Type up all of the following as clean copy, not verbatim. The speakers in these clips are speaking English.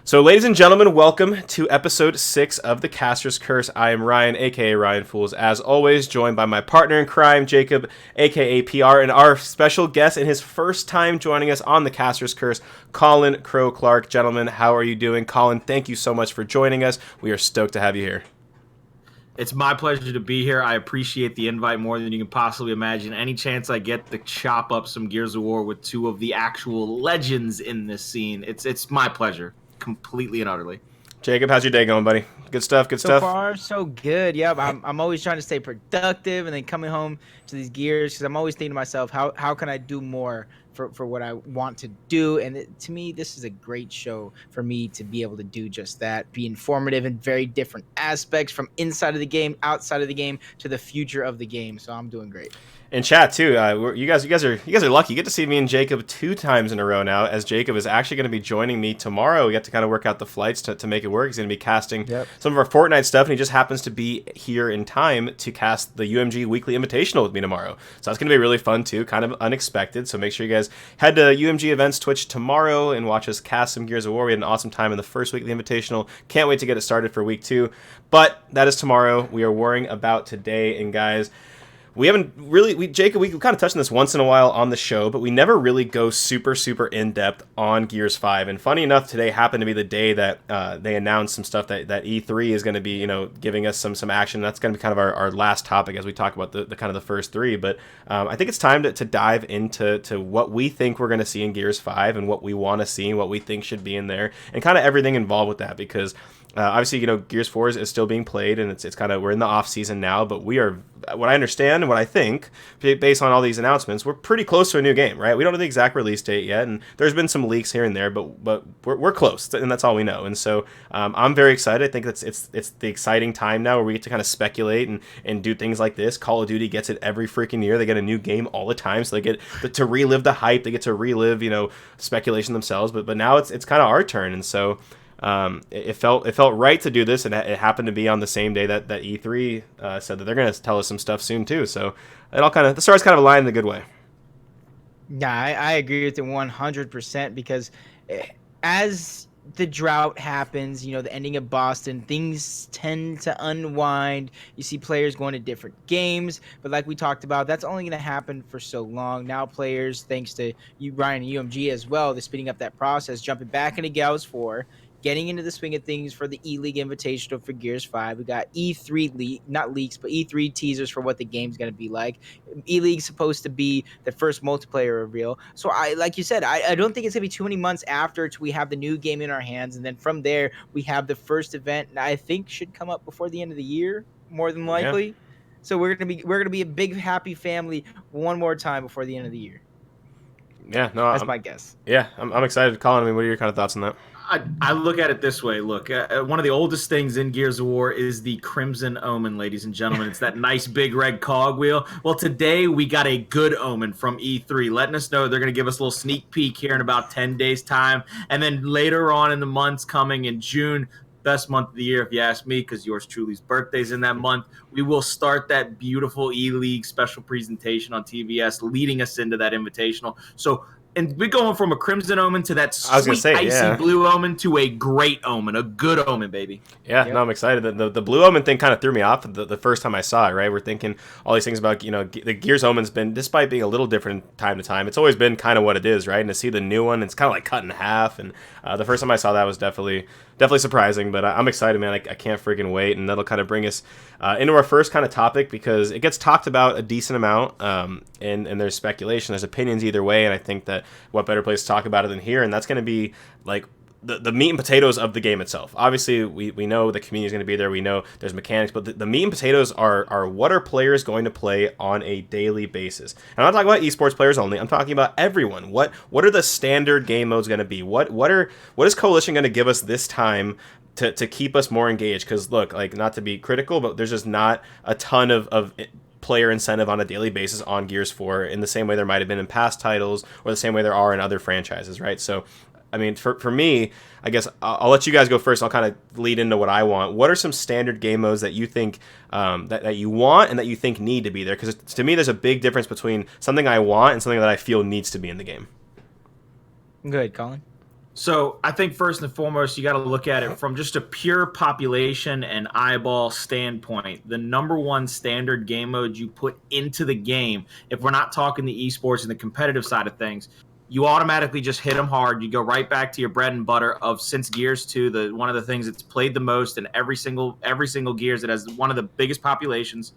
So, ladies and gentlemen, welcome to episode 6 of The Caster's Curse. I am Ryan, aka Ryan Fools, as always, joined by my partner in crime, Jacob, aka PR, and our special guest in his first time joining us on The Caster's Curse, Colin Crow Clark. Gentlemen, how are you doing? Colin, thank you so much for joining us. We are stoked to have you here. It's my pleasure to be here. I appreciate the invite more than you can possibly imagine. Any chance I get to chop up some Gears of War with two of the actual legends in this scene, it's my pleasure, completely and utterly. Jacob, how's your day going, buddy? Good stuff, good So stuff? far, so good. Yep, I'm always trying to stay productive, and then coming home to these gears because I'm always thinking to myself, how can I do more for what I want to do? And to me, this is a great show for me to be able to do just that, be informative in very different aspects from inside of the game, outside of the game, to the future of the game. So I'm doing great. In chat too, you guys are lucky. You get to see me and Jacob 2 times in a row now, as Jacob is actually going to be joining me tomorrow. We get to kind of work out the flights to make it work. He's going to be casting some of our Fortnite stuff, and he just happens to be here in time to cast the UMG Weekly Invitational with me tomorrow. So that's going to be really fun too, kind of unexpected. So make sure you guys head to UMG Events Twitch tomorrow and watch us cast some Gears of War. We had an awesome time in the first week of the Invitational. Can't wait to get it started for week 2. But that is tomorrow. We are worrying about today, and guys, we haven't really, Jacob, we kind of touched on this once in a while on the show, but we never really go super in-depth on Gears 5. And funny enough, today happened to be the day that they announced some stuff that E3 is going to be, giving us some action. That's going to be kind of our last topic as we talk about the kind of the first 3. But I think it's time to dive into what we think we're going to see in Gears 5 and what we want to see and what we think should be in there and kind of everything involved with that, because obviously, Gears 4 is still being played, and it's kind of, we're in the off season now, but we are, what I understand and what I think, based on all these announcements, we're pretty close to a new game, right? We don't know the exact release date yet, and there's been some leaks here and there, but we're close, and that's all we know. And so I'm very excited. I think it's the exciting time now where we get to kind of speculate and do things like this. Call of Duty gets it every freaking year. They get a new game all the time, so they get to relive the hype. They get to relive, speculation themselves. But now it's kind of our turn, and so. It felt right to do this, and it happened to be on the same day that E3 said that they're going to tell us some stuff soon too. So it all the stars kind of aligned in a good way. Yeah, I agree with it 100% because as the drought happens, the ending of Boston, things tend to unwind. You see players going to different games, but like we talked about, that's only going to happen for so long. Now players, thanks to you, Ryan, and UMG as well, they're speeding up that process, jumping back into Gauss 4, getting into the swing of things for the E-League Invitational for Gears 5. We got E3 not leaks, but E3 teasers for what the game's going to be like. E-League's supposed to be the first multiplayer reveal. So like you said, I don't think it's going to be too many months after we have the new game in our hands. And then from there, we have the first event, and I think should come up before the end of the year, more than likely. Yeah. So we're going to be a big, happy family one more time before the end of the year. Yeah, no, that's my guess. Yeah, I'm excited. Colin, I mean, what are your kind of thoughts on that? I look at it this way. Look, one of the oldest things in Gears of War is the Crimson Omen, ladies and gentlemen. It's that nice big red cogwheel. Well, today we got a good omen from E3, letting us know they're going to give us a little sneak peek here in about 10 days' time. And then later on in the months coming in June, best month of the year, if you ask me, because yours truly's birthday's in that month, we will start that beautiful E-League special presentation on TVS, leading us into that invitational. So, and we're going from a Crimson Omen to that sweet, icy blue omen to a great omen, a good omen, baby. Yeah, no, I'm excited. The blue omen thing kind of threw me off the first time I saw it, right? We're thinking all these things about, the Gears omen's been, despite being a little different time to time, it's always been kind of what it is, right? And to see the new one, it's kind of like cut in half. And the first time I saw that was definitely surprising, but I'm excited, man. I can't freaking wait. And that'll kind of bring us into our first kind of topic, because it gets talked about a decent amount, and there's speculation, there's opinions either way, and I think that what better place to talk about it than here, and that's going to be like the meat and potatoes of the game itself. Obviously, we know the community is going to be there. We know there's mechanics, but the meat and potatoes are what are players going to play on a daily basis. And I'm not talking about esports players only. I'm talking about everyone. What are the standard game modes going to be? What is Coalition going to give us this time to keep us more engaged? Because look, like, not to be critical, but there's just not a ton of player incentive on a daily basis on Gears 4 in the same way there might have been in past titles, or the same way there are in other franchises, right? So I mean, for me, I guess I'll let you guys go first. I'll kind of lead into what I want. What are some standard game modes that you think that you want and that you think need to be there? Because to me, there's a big difference between something I want and something that I feel needs to be in the game. Go ahead, Colin. So I think first and foremost, you got to look at it from just a pure population and eyeball standpoint. The number one standard game mode you put into the game, if we're not talking the esports and the competitive side of things, you automatically just hit them hard. You go right back to your bread and butter of since Gears 2, the one of the things that's played the most in every single Gears that has one of the biggest populations.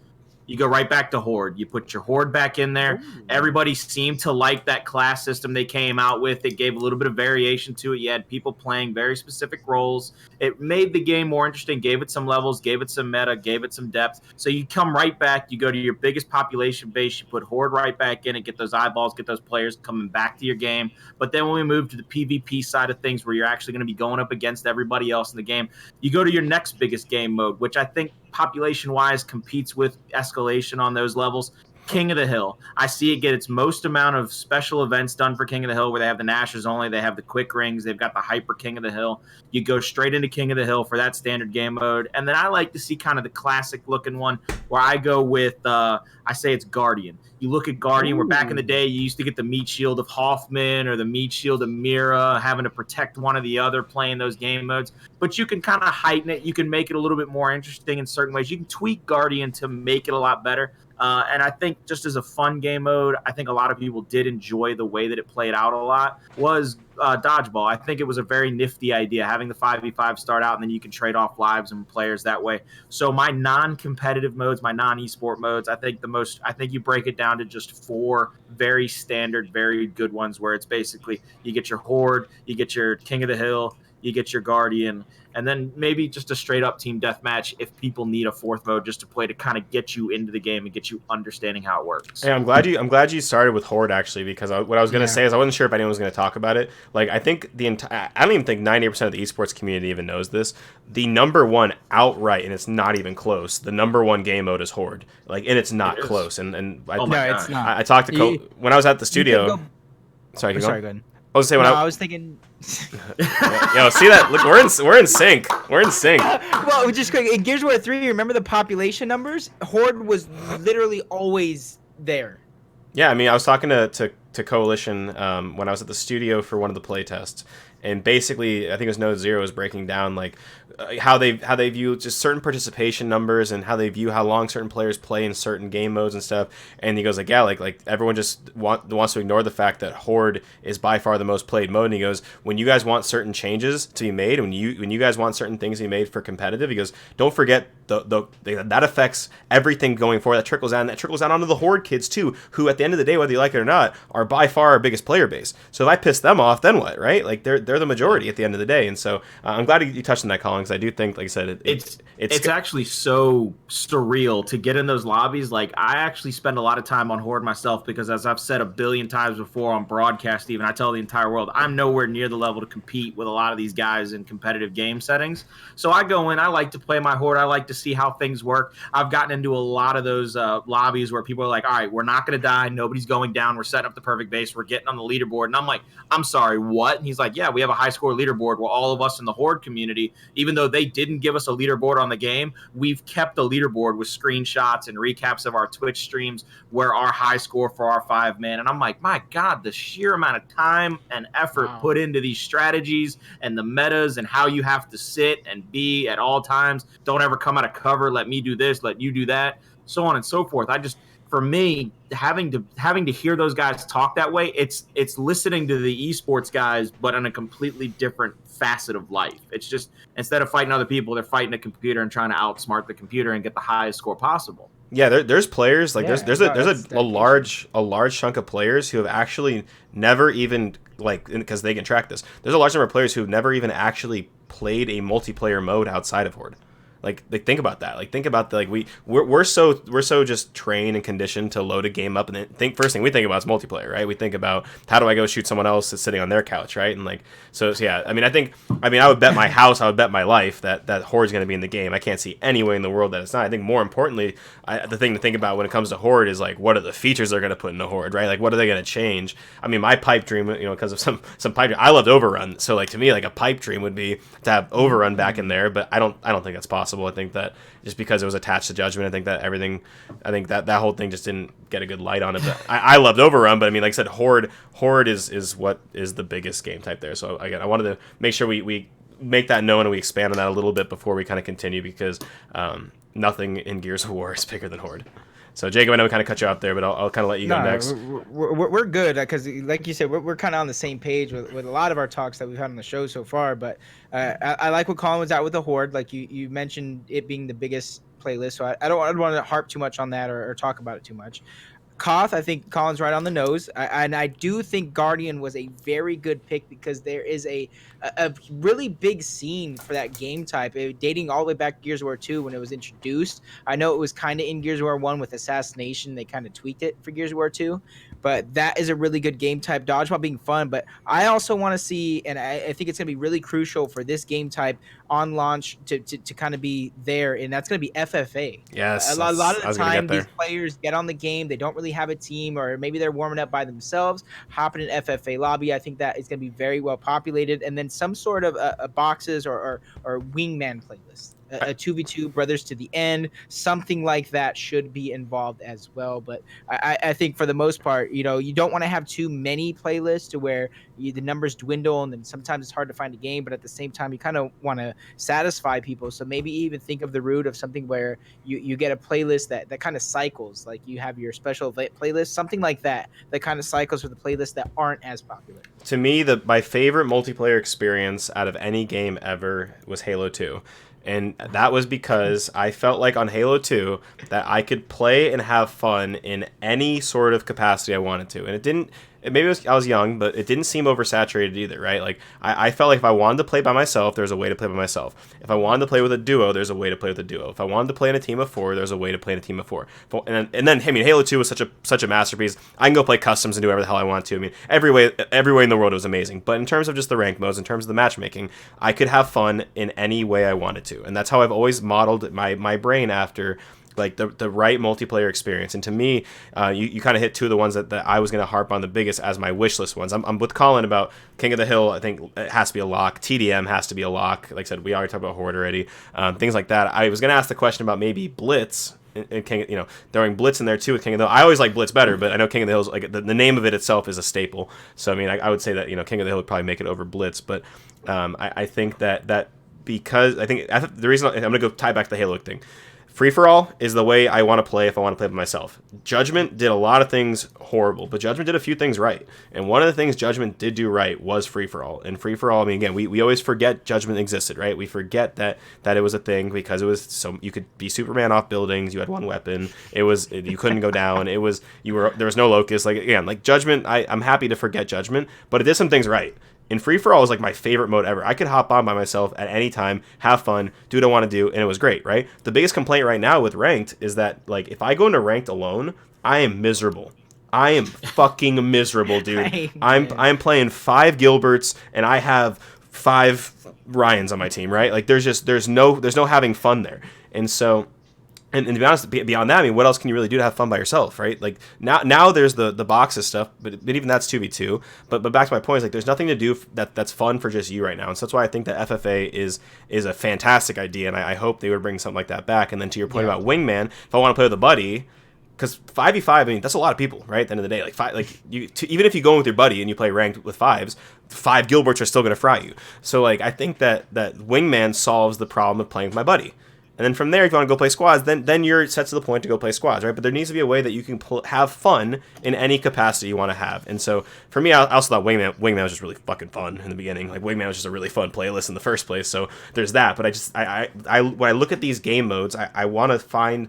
You go right back to Horde. You put your Horde back in there. Ooh. Everybody seemed to like that class system they came out with. It gave a little bit of variation to it. You had people playing very specific roles. It made the game more interesting, gave it some levels, gave it some meta, gave it some depth. So you come right back, you go to your biggest population base, you put Horde right back in and get those eyeballs, get those players coming back to your game. But then when we move to the PvP side of things, where you're actually going to be going up against everybody else in the game, you go to your next biggest game mode, which I think population-wise competes with escalation on those levels. King of the Hill. I see it get its most amount of special events done for King of the Hill, where they have the Nashers only, they have the quick rings, they've got the hyper King of the Hill. You go straight into King of the Hill for that standard game mode. And then I like to see kind of the classic looking one, where I go with, I say it's Guardian. You look at Guardian, where back in the day, you used to get the meat shield of Hoffman or the meat shield of Mira, having to protect one or the other playing those game modes. But you can kind of heighten it. You can make it a little bit more interesting in certain ways. You can tweak Guardian to make it a lot better. And I think just as a fun game mode, I think a lot of people did enjoy the way that it played out a lot, was Dodgeball. I think it was a very nifty idea, having the 5v5 start out, and then you can trade off lives and players that way. So my non-competitive modes, my non-esport modes, I think you break it down to just 4 very standard, very good ones, where it's basically you get your Horde, you get your King of the Hill, you get your Guardian, and then maybe just a straight up team deathmatch if people need a 4th mode just to play to kind of get you into the game and get you understanding how it works. Hey, I'm glad you started with Horde, actually, because what I was going to say is I wasn't sure if anyone was going to talk about it. Like, I think I don't even think 90% of the esports community even knows this. The number one outright, and it's not even close, the number one game mode is Horde. Like, and it's not close. And it's not. I talked to when I was at the studio. Sorry, go ahead. I was saying I was thinking. Yo, see that? Look, we're in sync. We're in sync. Well, just quick, in Gears of War 3, remember the population numbers? Horde was literally always there. Yeah, I mean, I was talking to Coalition when I was at the studio for one of the play tests, and basically, I think it was Node Zero was breaking down like how they view just certain participation numbers and how they view how long certain players play in certain game modes and stuff. And he goes like, yeah, like everyone just wants to ignore the fact that Horde is by far the most played mode. And he goes, when you guys want certain changes to be made, when you guys want certain things to be made for competitive, he goes, don't forget that affects everything going forward. That trickles down onto the Horde kids too, who at the end of the day, whether you like it or not, are by far our biggest player base. So if I piss them off, then what, right? Like they're the majority at the end of the day. And so I'm glad you touched on that, Colin, because I do think, like I said, it's actually so surreal to get in those lobbies. Like, I actually spend a lot of time on Horde myself because, as I've said a billion times before on broadcast, even I tell the entire world, I'm nowhere near the level to compete with a lot of these guys in competitive game settings. So I go in, I like to play my Horde, I like to see how things work. I've gotten into a lot of those lobbies where people are like, all right, we're not going to die, nobody's going down, we're setting up the perfect base, we're getting on the leaderboard. And I'm like, I'm sorry, what? And he's like, yeah, we have a high score leaderboard where all of us in the Horde community, even though they didn't give us a leaderboard on the game, we've kept the leaderboard with screenshots and recaps of our Twitch streams where our high score for our 5-man. And I'm like, my God, the sheer amount of time and effort put into these strategies and the metas and how you have to sit and be at all times. Don't ever come out of cover. Let me do this. Let you do that. So on and so forth. For me, having to hear those guys talk that way, it's listening to the esports guys, but on a completely different facet of life. It's just, instead of fighting other people, they're fighting a computer and trying to outsmart the computer and get the highest score possible. Yeah, there's players like there's a large chunk of players who have actually never even, like, because they can track this. There's a large number of players who have never even actually played a multiplayer mode outside of Horde. Like think about that. Like think about we're so just trained and conditioned to load a game up, and then first thing we think about is multiplayer, right? We think about, how do I go shoot someone else that's sitting on their couch, right? And like so yeah. I would bet my house, I would bet my life that Horde's going to be in the game. I can't see any way in the world that it's not. I think more importantly, the thing to think about when it comes to Horde is like, what are the features they're going to put in the Horde, right? Like what are they going to change? I mean, my pipe dream, because of some pipe dream, I loved Overrun. So like to me, like a pipe dream would be to have Overrun back in there, but I don't think that's possible. possible. I think that just because it was attached to Judgment, I think that whole thing just didn't get a good light on it. But I loved Overrun, but I mean, like I said, Horde is what is the biggest game type there. So again, I wanted to make sure we make that known and we expand on that a little bit before we kind of continue, because nothing in Gears of War is bigger than Horde. So Jacob, I know we kind of cut you off there, but I'll kind of let you go next. We're good, because like you said, we're kind of on the same page with a lot of our talks that we've had on the show so far. But I like what Colin was at with the Horde. Like you mentioned it being the biggest playlist, so I don't want to harp too much on that or talk about it too much. Koth, I think Colin's right on the nose. And I do think Guardian was a very good pick, because there is a really big scene for that game type, dating all the way back to Gears of War 2 when it was introduced. I know it was kind of in Gears of War 1 with Assassination. They kind of tweaked it for Gears of War 2. But that is a really good game type. Dodgeball being fun. But I also want to see, and I think it's going to be really crucial for this game type on launch to kind of be there, and that's going to be FFA. Yes. A lot of the time, these players get on the game. They don't really have a team, or maybe they're warming up by themselves, hopping in FFA lobby. I think that is going to be very well populated. And then some sort of boxes or wingman playlist. A 2v2 brothers to the end, something like that should be involved as well. But I think for the most part, you don't want to have too many playlists to where the numbers dwindle, and then sometimes it's hard to find a game. But at the same time, you kind of want to satisfy people. So maybe even think of the route of something where you get a playlist that kind of cycles, like you have your special playlist, something like that kind of cycles with the playlists that aren't as popular. To me, my favorite multiplayer experience out of any game ever was Halo 2. And that was because I felt like on Halo 2 that I could play and have fun in any sort of capacity I wanted to. And it didn't, maybe I was young, but it didn't seem oversaturated either, right? Like, I felt like if I wanted to play by myself, there's a way to play by myself. If I wanted to play with a duo, there's a way to play with a duo. If I wanted to play in a team of 4, there's a way to play in a team of 4. And then I mean, Halo 2 was such a masterpiece. I can go play customs and do whatever the hell I want to. I mean, every way in the world was amazing. But in terms of just the rank modes, in terms of the matchmaking, I could have fun in any way I wanted to. And that's how I've always modeled my brain after, like, the right multiplayer experience. And to me, you kind of hit two of the ones that I was going to harp on the biggest as my wish list ones. I'm with Colin about King of the Hill. I think it has to be a lock. TDM has to be a lock. Like I said, we already talked about Horde already. Things like that. I was going to ask the question about maybe Blitz. And King, throwing Blitz in there too with King of the Hill. I always like Blitz better, but I know King of the Hill's like the name of it itself is a staple. So I mean, I would say that King of the Hill would probably make it over Blitz, but I think that because the reason I'm gonna go tie back to the Halo thing. Free for all is the way I want to play if I want to play by myself. Judgment did a lot of things horrible, but Judgment did a few things right. And one of the things Judgment did do right was free for all. And free for all, I mean, again, we always forget Judgment existed, right? We forget that it was a thing because it was so you could be Superman off buildings. You had one weapon. You couldn't go down. There was no locust. Like, again, like Judgment. I'm happy to forget Judgment, but it did some things right. And Free For All is like my favorite mode ever. I could hop on by myself at any time, have fun, do what I want to do, and it was great, right? The biggest complaint right now with Ranked is that, like, if I go into Ranked alone, I am miserable. I am fucking miserable, dude. I'm playing 5 Gilberts and I have 5 Ryans on my team, right? Like, there's no having fun there. And so, and to be honest, beyond that, I mean, what else can you really do to have fun by yourself, right? Like, now there's the boxes stuff, but even that's 2v2. But back to my point is, like, there's nothing to do that's fun for just you right now. And so that's why I think that FFA is a fantastic idea, and I hope they would bring something like that back. And then to your point about Wingman, if I want to play with a buddy, because 5v5, I mean, that's a lot of people, right? At the end of the day, even if you go in with your buddy and you play ranked with 5s, 5 Gilberts are still going to fry you. So, like, I think that Wingman solves the problem of playing with my buddy. And then from there, if you want to go play squads, then you're set to the point to go play squads, right? But there needs to be a way that you can have fun in any capacity you want to have. And so for me, I also thought Wingman was just really fucking fun in the beginning. Like, Wingman was just a really fun playlist in the first place. So there's that. But when I look at these game modes, I want to find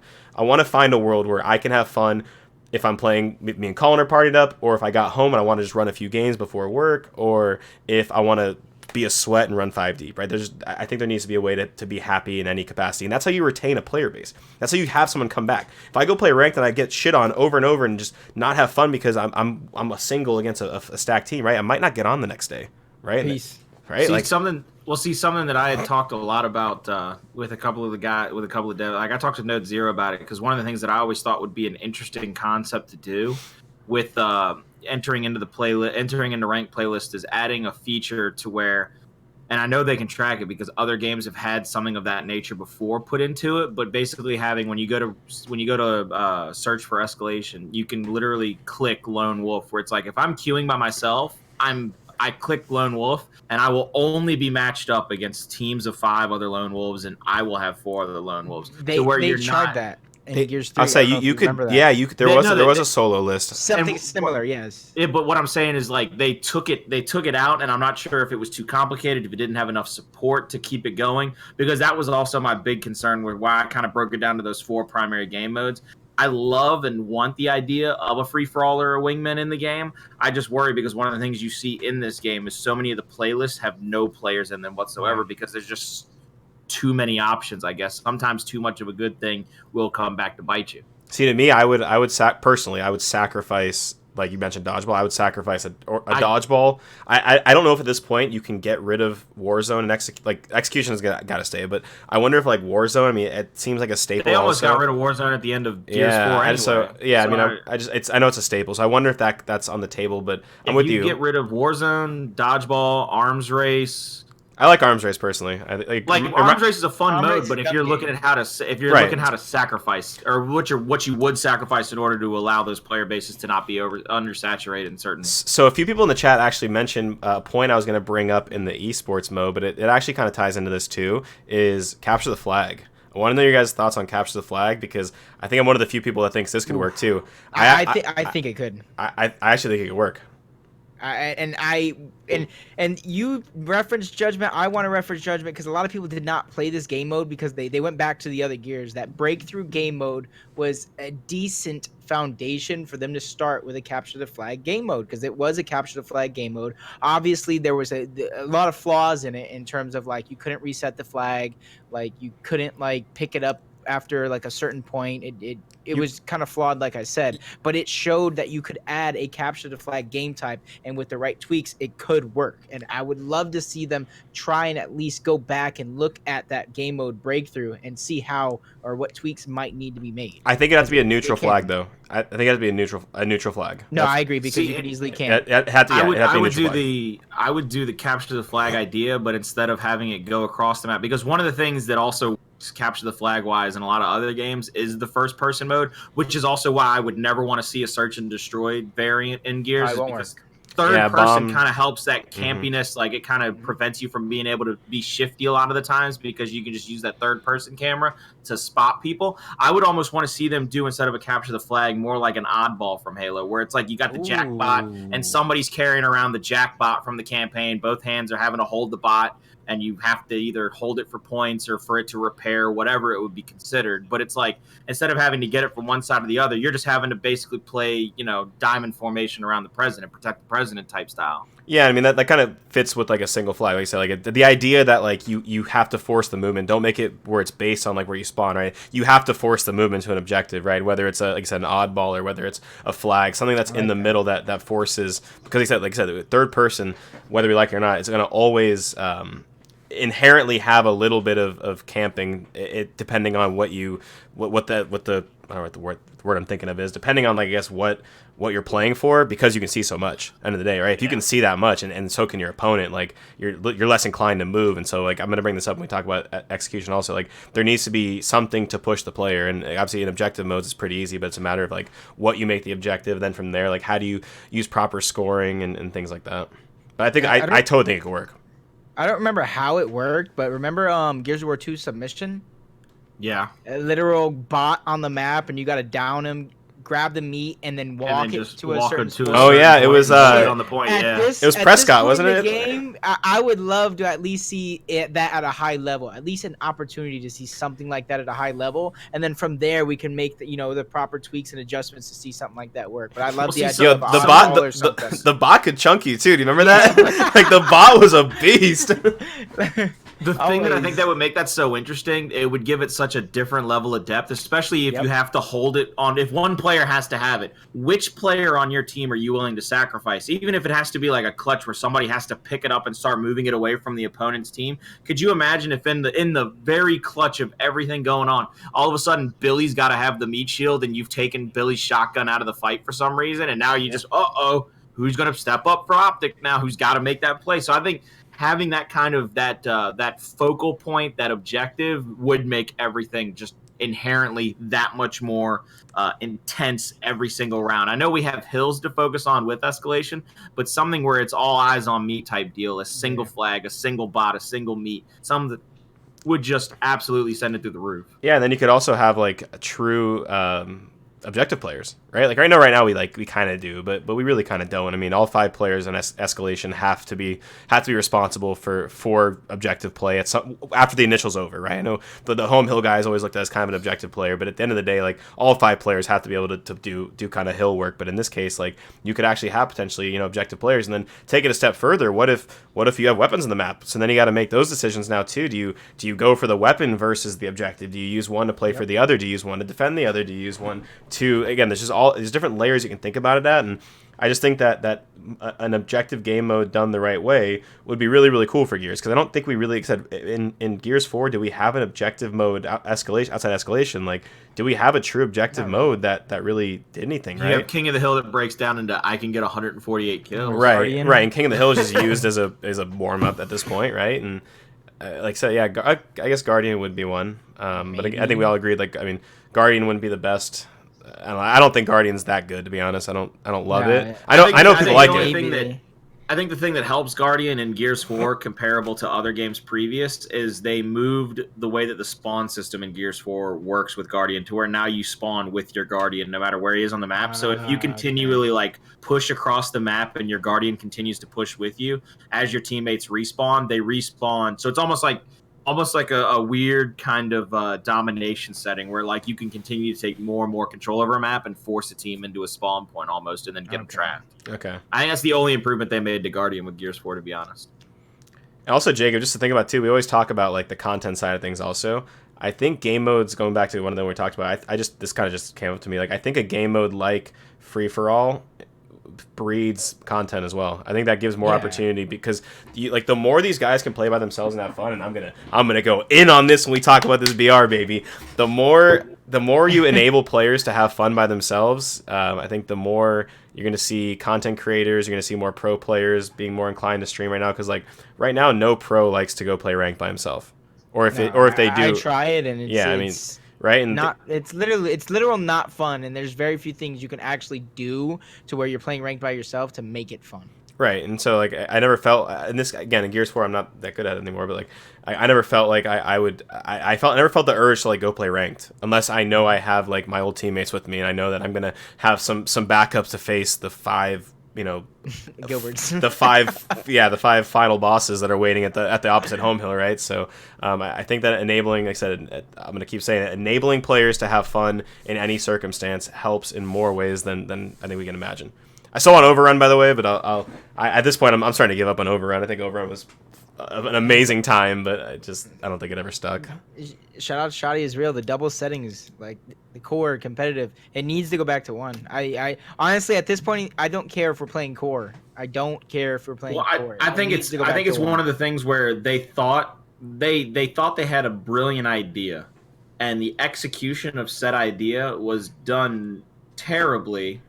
a world where I can have fun if I'm playing, me and Colin are partied up, or if I got home and I want to just run a few games before work, or if I want to be a sweat and run 5 deep, right? I think there needs to be a way to be happy in any capacity, and that's how you retain a player base. That's how you have someone come back. If I go play ranked and I get shit on over and over and just not have fun because I'm a single against a stacked team, right? I might not get on the next day, right? Peace. Right? Something that I had talked a lot about with a couple of devs. Like, I talked to Node Zero about it because one of the things that I always thought would be an interesting concept to do with entering into ranked playlist is adding a feature to where and I know they can track it because other games have had something of that nature before put into it. But basically, having when you go to search for escalation, you can literally click lone wolf, where it's like if I'm queuing by myself, I click lone wolf, and I will only be matched up against teams of 5 other lone wolves, and I will have 4 other lone wolves. They to where they you're tried not. that in Gears 3. I'll say I don't know if you could, remember that. yeah, you could, there was a solo list. Something And- similar, yes. Yeah, but what I'm saying is like they took it out, and I'm not sure if it was too complicated, if it didn't have enough support to keep it going, because that was also my big concern with why I kind of broke it down to those 4 primary game modes. I love and want the idea of a free-for-all or a wingman in the game. I just worry because one of the things you see in this game is so many of the playlists have no players in them whatsoever because there's just too many options, I guess. Sometimes too much of a good thing will come back to bite you. See, to me, I would personally, I would sacrifice, like you mentioned, dodgeball. I would sacrifice a dodgeball. I don't know if at this point you can get rid of Warzone and execution has got to stay. But I wonder if like Warzone. I mean, it seems like a staple. They almost also got rid of Warzone at the end of Gears 4 anyway. I mean, I know it's a staple. So I wonder if that's on the table. But I'm with you. Get rid of Warzone, dodgeball, arms race. I like arms race personally. Arms race is a fun mode, but if you're looking at how to sacrifice or what you would sacrifice in order to allow those player bases to not be undersaturated in certain. So a few people in the chat actually mentioned a point I was going to bring up in the esports mode, but it actually kind of ties into this too. Is capture the flag. I want to know your guys' thoughts on capture the flag because I think I'm one of the few people that thinks this could work too. I think it could. I actually think it could work. And you referenced Judgment. I want to reference Judgment because a lot of people did not play this game mode because they went back to the other Gears. That breakthrough game mode was a decent foundation for them to start with a capture the flag game mode because it was a capture the flag game mode. Obviously, there was a lot of flaws in it in terms of like you couldn't reset the flag, like you couldn't like pick it up after like a certain point. It was kind of flawed, like I said, but it showed that you could add a capture the flag game type, and with the right tweaks, it could work. And I would love to see them try and at least go back and look at that game mode breakthrough and see how or what tweaks might need to be made. I think it has to be a neutral flag, though. I think it has to be a neutral flag. No, I agree because you could easily can. I would do the capture the flag idea, but instead of having it go across the map, because one of the things that also capture the flag wise in a lot of other games is the first person mode, which is also why I would never want to see a search and destroy variant in Gears. Third person kind of helps that campiness. Like it kind of prevents you from being able to be shifty a lot of the times because you can just use that third person camera to spot people. I would almost want to see them do, instead of a capture the flag, more like an oddball from Halo, where it's like you got the jackbot and somebody's carrying around the jackbot from the campaign. Both hands are having to hold the bot, and you have to either hold it for points or for it to repair, whatever it would be considered. But it's like, instead of having to get it from one side or the other, you're just having to basically play, diamond formation around the president, protect the president type style. Yeah, I mean, that kind of fits with, like, a single flag. Like you said, like, the idea that, like, you have to force the movement. Don't make it where it's based on, like, where you spawn, right? You have to force the movement to an objective, right? Whether it's, like I said, an oddball or whether it's a flag, something that's in the middle that forces... Because, like I said, third person, whether we like it or not, it's going to always... inherently have a little bit of camping, depending on what the I don't know what the word I'm thinking of is, depending on, like, I guess what you're playing for, because you can see so much end of the day, right? If you can see that much and so can your opponent, like you're less inclined to move. And so, like, I'm going to bring this up when we talk about execution also, like there needs to be something to push the player. And obviously in objective modes it's pretty easy, but it's a matter of like what you make the objective, then from there, like how do you use proper scoring and things like that. But I think I totally think it could work. I don't remember how it worked, but remember Gears of War 2 Submission? Yeah. A literal bot on the map, and you got to down him, grab the meat, and then walk it to a certain point. Oh, yeah, it was... on the point, yeah. It was Prescott, wasn't it? Game, I would love to at least see that at a high level, at least an opportunity to see something like that at a high level, and then from there we can make the proper tweaks and adjustments to see something like that work. But I love the idea of the bot could chunk you too. Do you remember that? Like the bot was a beast. The thing that I think that would make that so interesting, it would give it such a different level of depth, especially if you have to hold it on. If one player has to have it, which player on your team are you willing to sacrifice? Even if it has to be like a clutch where somebody has to pick it up and start moving it away from the opponent's team. Could you imagine if in the very clutch of everything going on, all of a sudden Billy's got to have the meat shield and you've taken Billy's shotgun out of the fight for some reason, and now you just who's going to step up for Optic now? Who's got to make that play? So I think having that kind of that focal point, that objective would make everything just inherently that much more intense every single round. I know we have hills to focus on with escalation, but something where it's all eyes on me type deal, a single flag, a single bot, a single meet, something that would just absolutely send it through the roof. Yeah, and then you could also have like a true objective players, right? Like right now we kind of do, but we really kind of don't. I mean, all 5 players in escalation have to be responsible for objective play at some after the initial's over, right? I know the home hill guys always looked at as kind of an objective player, but at the end of the day, like all 5 players have to be able to do kind of hill work. But in this case, like you could actually have potentially objective players, and then take it a step further. What if you have weapons in the map? So then you got to make those decisions now too. Do you go for the weapon versus the objective? Do you use one to play for the other? Do you use one to defend the other? Do you use one to, again, there's different layers you can think about it at, and I just think that an objective game mode done the right way would be really, really cool for Gears, because I don't think we really said in Gears 4, do we have an objective mode outside escalation? Like, do we have a true objective mode that really did anything, right? You have King of the Hill that breaks down into I can get 148 kills. Right, and King of the Hill is just used as a warm-up at this point, right? And like I said, yeah, I guess Guardian would be one, but I think we all agreed, like, I mean, Guardian wouldn't be the best. I don't think Guardian's that good, to be honest. I don't love it. I know people like it. I think the thing that helps Guardian in Gears 4 comparable to other games previous is they moved the way that the spawn system in Gears 4 works with Guardian to where now you spawn with your Guardian no matter where he is on the map. So if you continually like push across the map and your Guardian continues to push with you, as your teammates respawn, they respawn. So it's almost like a weird kind of domination setting where like you can continue to take more and more control over a map and force a team into a spawn point almost, and then get them trapped. Okay. I think that's the only improvement they made to Guardian with Gears 4, to be honest. And also, Jacob, just to think about too, we always talk about like the content side of things also. I think game modes, going back to one of them we talked about, this kind of just came up to me. Like, I think a game mode like Free for All breeds content as well. I think that gives more opportunity, because the more these guys can play by themselves and have fun, and I'm gonna go in on this when we talk about this BR, baby. The more you enable players to have fun by themselves, I think the more you're gonna see content creators, you're gonna see more pro players being more inclined to stream right now, because like right now no pro likes to go play ranked by himself, or if they do, I try it and it's right, and it's literal not fun, and there's very few things you can actually do to where you're playing ranked by yourself to make it fun. Right, and so like I never felt, and this again in Gears 4 I'm not that good at it anymore, but like I never felt like I never felt the urge to like go play ranked unless I know I have like my old teammates with me, and I know that I'm gonna have some backups to face the 5 Gilberts. the five final bosses that are waiting at the opposite home hill, right? So I think that enabling, like I said, I'm going to keep saying it, enabling players to have fun in any circumstance helps in more ways than I think we can imagine. I still want Overrun, by the way, but I at this point I'm starting to give up on Overrun. I think Overrun was an amazing time, but I don't think it ever stuck. Shout out Shoddy is real. The double settings, like the core competitive, it needs to go back to 1. I honestly at this point I don't care if we're playing core. I don't care if we're playing core. I think it's one of the things where they thought they had a brilliant idea, and the execution of said idea was done terribly.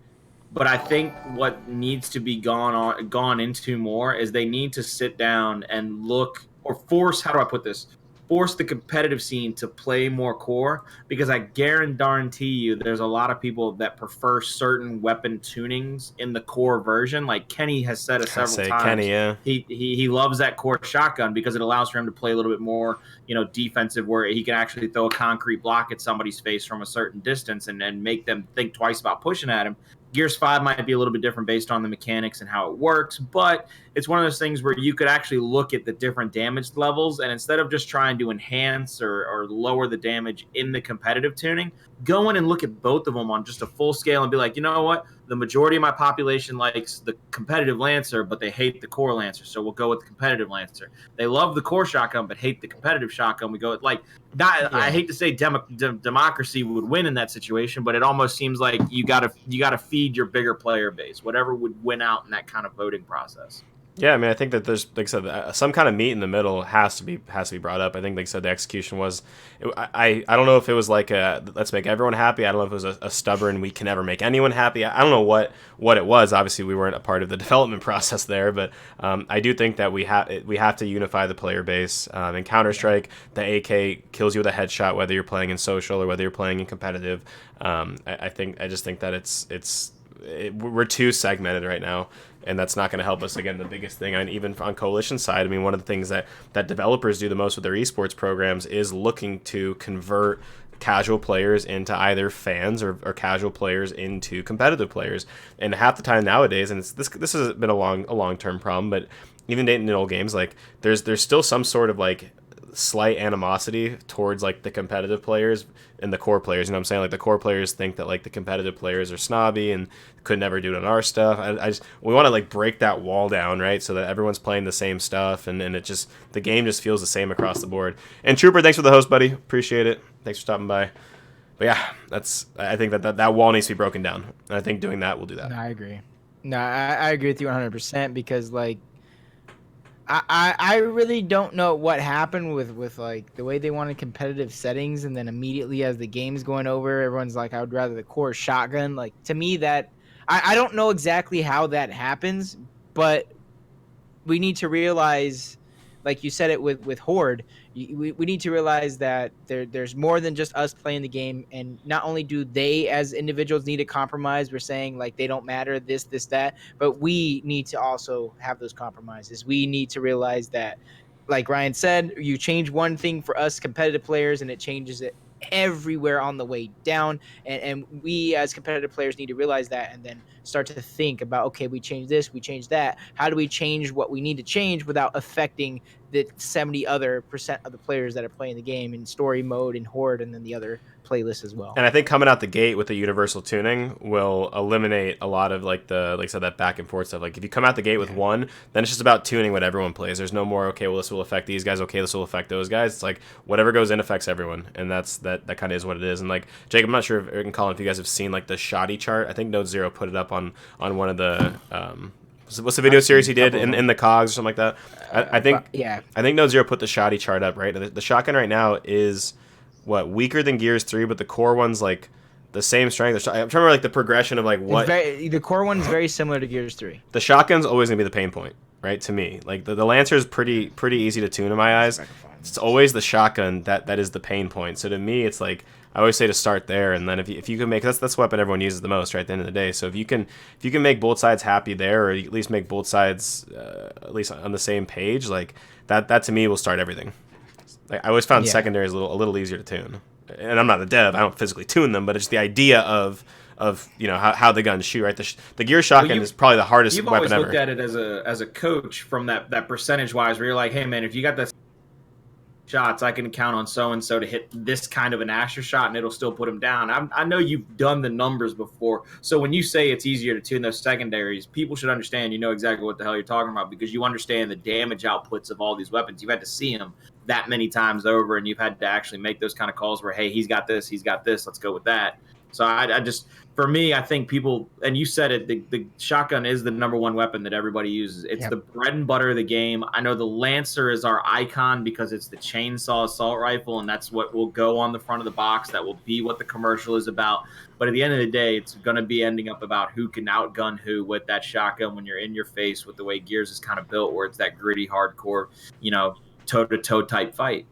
But I think what needs to be gone into more is they need to sit down and look, or force, how do I put this? Force the competitive scene to play more core, because I guarantee you there's a lot of people that prefer certain weapon tunings in the core version. Like Kenny has said it several times. Kenny, yeah. He loves that core shotgun because it allows for him to play a little bit more, defensive, where he can actually throw a concrete block at somebody's face from a certain distance and make them think twice about pushing at him. Gears 5 might be a little bit different based on the mechanics and how it works, but it's one of those things where you could actually look at the different damage levels, and instead of just trying to enhance or lower the damage in the competitive tuning, go in and look at both of them on just a full scale and be like, you know what? The majority of my population likes the competitive Lancer, but they hate the core Lancer, so we'll go with the competitive Lancer. They love the core shotgun, but hate the competitive shotgun. We go with, like, I hate to say democracy would win in that situation, but it almost seems like you gotta feed your bigger player base, whatever would win out in that kind of voting process. Yeah, I mean, I think that there's, like I said, some kind of meat in the middle has to be brought up. I think, like I said, the execution was, I don't know if it was like a let's make everyone happy. I don't know if it was a stubborn we can never make anyone happy. I don't know what it was. Obviously, we weren't a part of the development process there, but I do think that we have to unify the player base. In Counter Strike, the AK kills you with a headshot, whether you're playing in social or whether you're playing in competitive. I just think that we're too segmented right now, and that's not going to help us. Again, the biggest thing, and even on Coalition side, I mean, one of the things that developers do the most with their esports programs is looking to convert casual players into either fans or casual players into competitive players. And half the time nowadays, and this has been a long-term problem, but even in old games, like there's still some sort of like slight animosity towards like the competitive players and the core players. You know what I'm saying? Like the core players think that like the competitive players are snobby and could never do it on our stuff. We want to like break that wall down, right? So that everyone's playing the same stuff and the game just feels the same across the board. And Trooper, thanks for the host, buddy. Appreciate it. Thanks for stopping by. But yeah, I think that wall needs to be broken down. And I think doing that will do that. No, I agree. No, I agree with you 100% because like I really don't know what happened with like the way they wanted competitive settings, and then immediately as the game's going over, everyone's like, I would rather the core shotgun. Like to me, that I don't know exactly how that happens, but we need to realize, like you said it with Horde, we need to realize that there's more than just us playing the game. And not only do they as individuals need to compromise, we're saying like they don't matter, this, that, but we need to also have those compromises. We need to realize that, like Ryan said, you change one thing for us competitive players and it changes it everywhere on the way down. And we as competitive players need to realize that and then start to think about, okay, we changed this, we changed that. How do we change what we need to change without affecting the 70% of the players that are playing the game in story mode and Horde and then the other playlists as well? And I think coming out the gate with the universal tuning will eliminate a lot of like I said, that back and forth stuff. Like if you come out the gate with one, then it's just about tuning what everyone plays. There's no more, okay, well, this will affect these guys. Okay, this will affect those guys. It's like whatever goes in affects everyone. And that kind of is what it is. And like, Jake, I'm not sure if Eric and Colin, if you guys have seen like the shoddy chart. I think Node Zero put it up on one of the, what's the video series he did in the cogs or something like that? I think Node Zero put the shoddy chart up, right? The shotgun right now is weaker than Gears 3, but the core one's like the same strength. I'm trying to remember like the progression of like what the core one's very similar to Gears 3. The shotgun's always gonna be the pain point, right? To me, like the Lancer is pretty easy to tune in my eyes. It's always the shotgun that is the pain point. So to me, it's like I always say to start there, and then if you can make that's the weapon everyone uses the most, right? At the end of the day, so if you can make both sides happy there, or at least make both sides at least on the same page, like that to me will start everything. Like, I always found secondaries a little easier to tune, and I'm not a dev. I don't physically tune them, but it's the idea of how the guns shoot. Right, the gear shotgun is probably the hardest weapon ever. You've always looked at it as a coach from that percentage wise, where you're like, hey man, if you got this shots, I can count on so and so to hit this kind of an Asher shot, and it'll still put him down. I know you've done the numbers before, so when you say it's easier to tune those secondaries, people should understand you know exactly what the hell you're talking about because you understand the damage outputs of all these weapons. You've had to see them that many times over, and you've had to actually make those kind of calls where, hey, he's got this, let's go with that. So I just, for me, I think people, and you said it, the shotgun is the number one weapon that everybody uses. It's the bread and butter of the game. I know the Lancer is our icon because it's the chainsaw assault rifle, and that's what will go on the front of the box. That will be what the commercial is about. But at the end of the day, it's going to be ending up about who can outgun who with that shotgun when you're in your face with the way Gears is kind of built, where it's that gritty, hardcore, toe-to-toe type fight.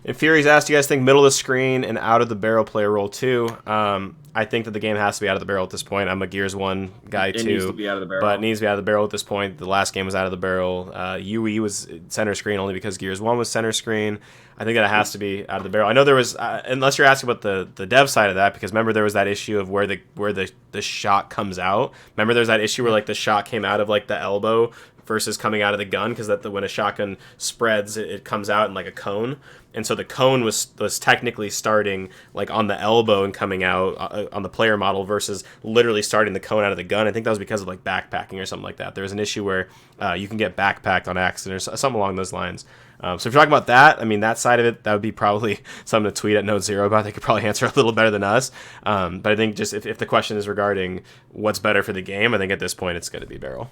And Fury's asked, do you guys think middle of the screen and out of the barrel play a role too? I think that the game has to be out of the barrel at this point. I'm a Gears 1 guy too. It needs to be out of the barrel. But it needs to be out of the barrel at this point. The last game was out of the barrel. UE was center screen only because Gears 1 was center screen. I think that it has to be out of the barrel. I know there was, unless you're asking about the dev side of that, because remember there was that issue of where the shot comes out. Remember there's that issue where like the shot came out of like the elbow versus coming out of the gun, because when a shotgun spreads, it comes out in like a cone, and so the cone was technically starting like on the elbow and coming out on the player model versus literally starting the cone out of the gun. I think that was because of like backpacking or something like that. There was an issue where you can get backpacked on accident or something along those lines. So if you're talking about that, I mean, that side of it, that would be probably something to tweet at Node Zero about. They could probably answer a little better than us. But I think just if the question is regarding what's better for the game, I think at this point it's going to be barrel.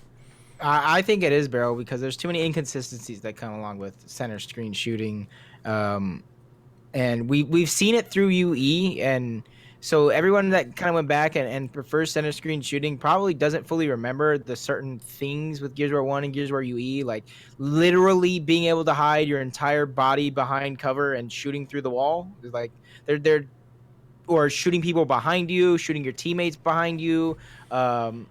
I think it is barrel because there's too many inconsistencies that come along with center screen shooting, and we've seen it through UE, and so everyone that kind of went back and prefers center screen shooting probably doesn't fully remember the certain things with Gears of War 1 and Gears of War UE, like literally being able to hide your entire body behind cover and shooting through the wall. Like they're or shooting people behind you, shooting your teammates behind you. Um,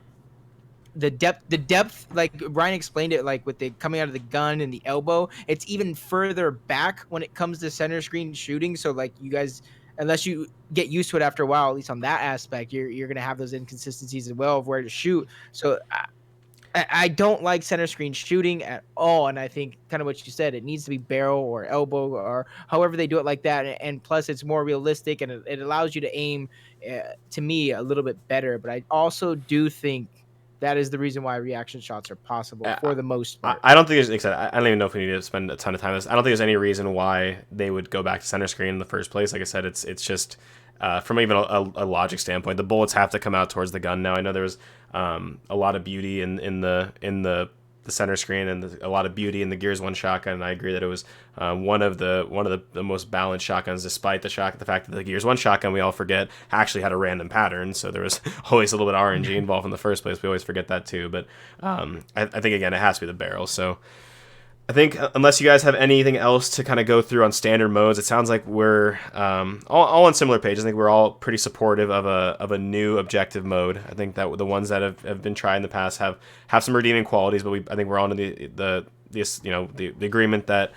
the depth, like Ryan explained it, like with the coming out of the gun and the elbow, it's even further back when it comes to center screen shooting. So like you guys, unless you get used to it after a while, at least on that aspect, you're gonna have those inconsistencies as well of where to shoot. So I don't like center screen shooting at all, and I think kind of what you said, it needs to be barrel or elbow or however they do it like that. And plus, it's more realistic and it allows you to aim, to me, a little bit better. But I also do think that is the reason why reaction shots are possible for the most part. I don't think there's, like I said, I don't even know if we need to spend a ton of time on this. I don't think there's any reason why they would go back to center screen in the first place. Like I said, it's just from even a logic standpoint, the bullets have to come out towards the gun. Now I know there was a lot of beauty in the center screen and a lot of beauty in the Gears 1 shotgun. And I agree that it was one of the most balanced shotguns, despite the fact that the Gears 1 shotgun, we all forget, actually had a random pattern. So there was always a little bit of RNG involved in the first place. We always forget that too. But I think, again, it has to be the barrel. So I think unless you guys have anything else to kind of go through on standard modes, it sounds like we're all on similar pages. I think we're all pretty supportive of a new objective mode. I think that the ones that have been tried in the past have some redeeming qualities, but I think we're on to the agreement that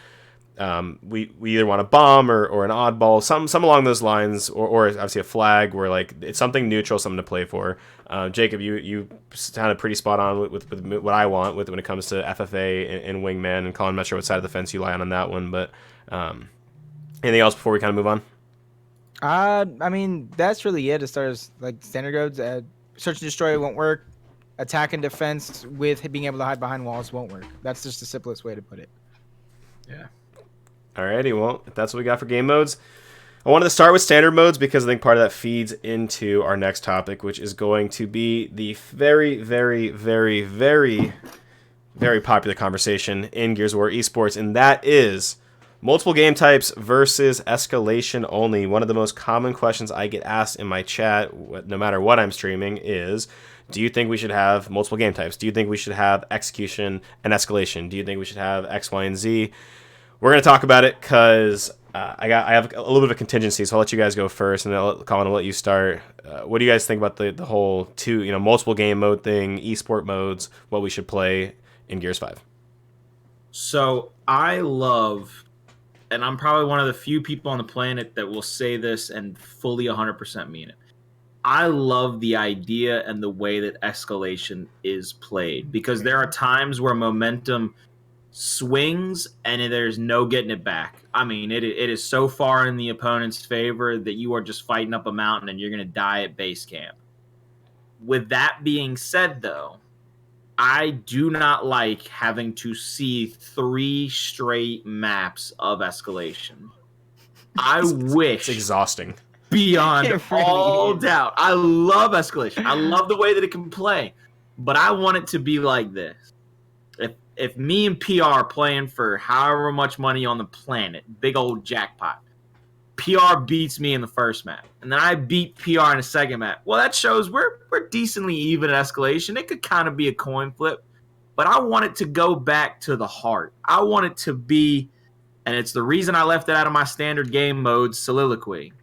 we either want a bomb or an oddball, some along those lines, or obviously a flag where like it's something neutral, something to play for. Jacob, you sounded pretty spot on with what I want when it comes to FFA and Wingman, and Colin, I'm not sure what side of the fence you lie on that one, but anything else before we kind of move on? I mean, that's really it as far as like standard codes. Search and destroy won't work. Attack and defense with being able to hide behind walls won't work. That's just the simplest way to put it. Yeah. Alrighty, well, if that's what we got for game modes, I wanted to start with standard modes because I think part of that feeds into our next topic, which is going to be the very, very, very, very, very popular conversation in Gears of War Esports, and that is multiple game types versus escalation only. One of the most common questions I get asked in my chat, no matter what I'm streaming, is, do you think we should have multiple game types? Do you think we should have execution and escalation? Do you think we should have X, Y, and Z? We're going to talk about it because I have a little bit of a contingency, so I'll let you guys go first, and Colin, I'll let you start. What do you guys think about the whole multiple game mode thing, esport modes, what we should play in Gears 5? So I love, and I'm probably one of the few people on the planet that will say this and fully 100% mean it. I love the idea and the way that escalation is played, because there are times where momentum swings and there's no getting it back. I mean, it is so far in the opponent's favor that you are just fighting up a mountain and you're going to die at base camp. With that being said, though, I do not like having to see 3 straight maps of escalation. I wish... It's exhausting. Beyond all doubt. I love escalation. I love the way that it can play. But I want it to be like this. If me and PR are playing for however much money on the planet, big old jackpot, PR beats me in the first map, and then I beat PR in the second map, well, that shows we're decently even at escalation. It could kind of be a coin flip, but I want it to go back to the heart. I want it to be, and it's the reason I left it out of my standard game mode, soliloquy.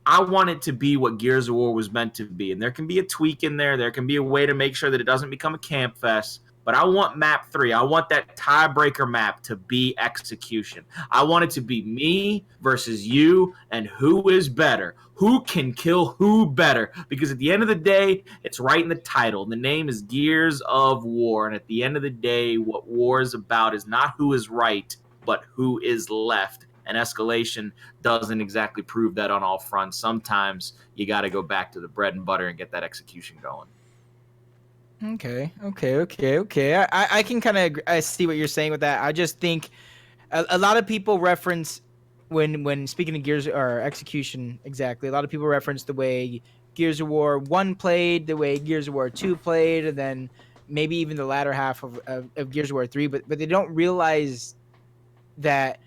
I want it to be what Gears of War was meant to be, and there can be a tweak in there. There can be a way to make sure that it doesn't become a camp fest. But I want map 3. I want that tiebreaker map to be execution. I want it to be me versus you, and who is better. Who can kill who better? Because at the end of the day, it's right in the title. The name is Gears of War. And at the end of the day, what war is about is not who is right, but who is left. And escalation doesn't exactly prove that on all fronts. Sometimes you got to go back to the bread and butter and get that execution going. Okay. I can kind of I see what you're saying with that. I just think a lot of people reference when speaking of Gears or execution exactly. A lot of people reference the way Gears of War 1 played, the way Gears of War 2 played, and then maybe even the latter half of Gears of War 3, but they don't realize that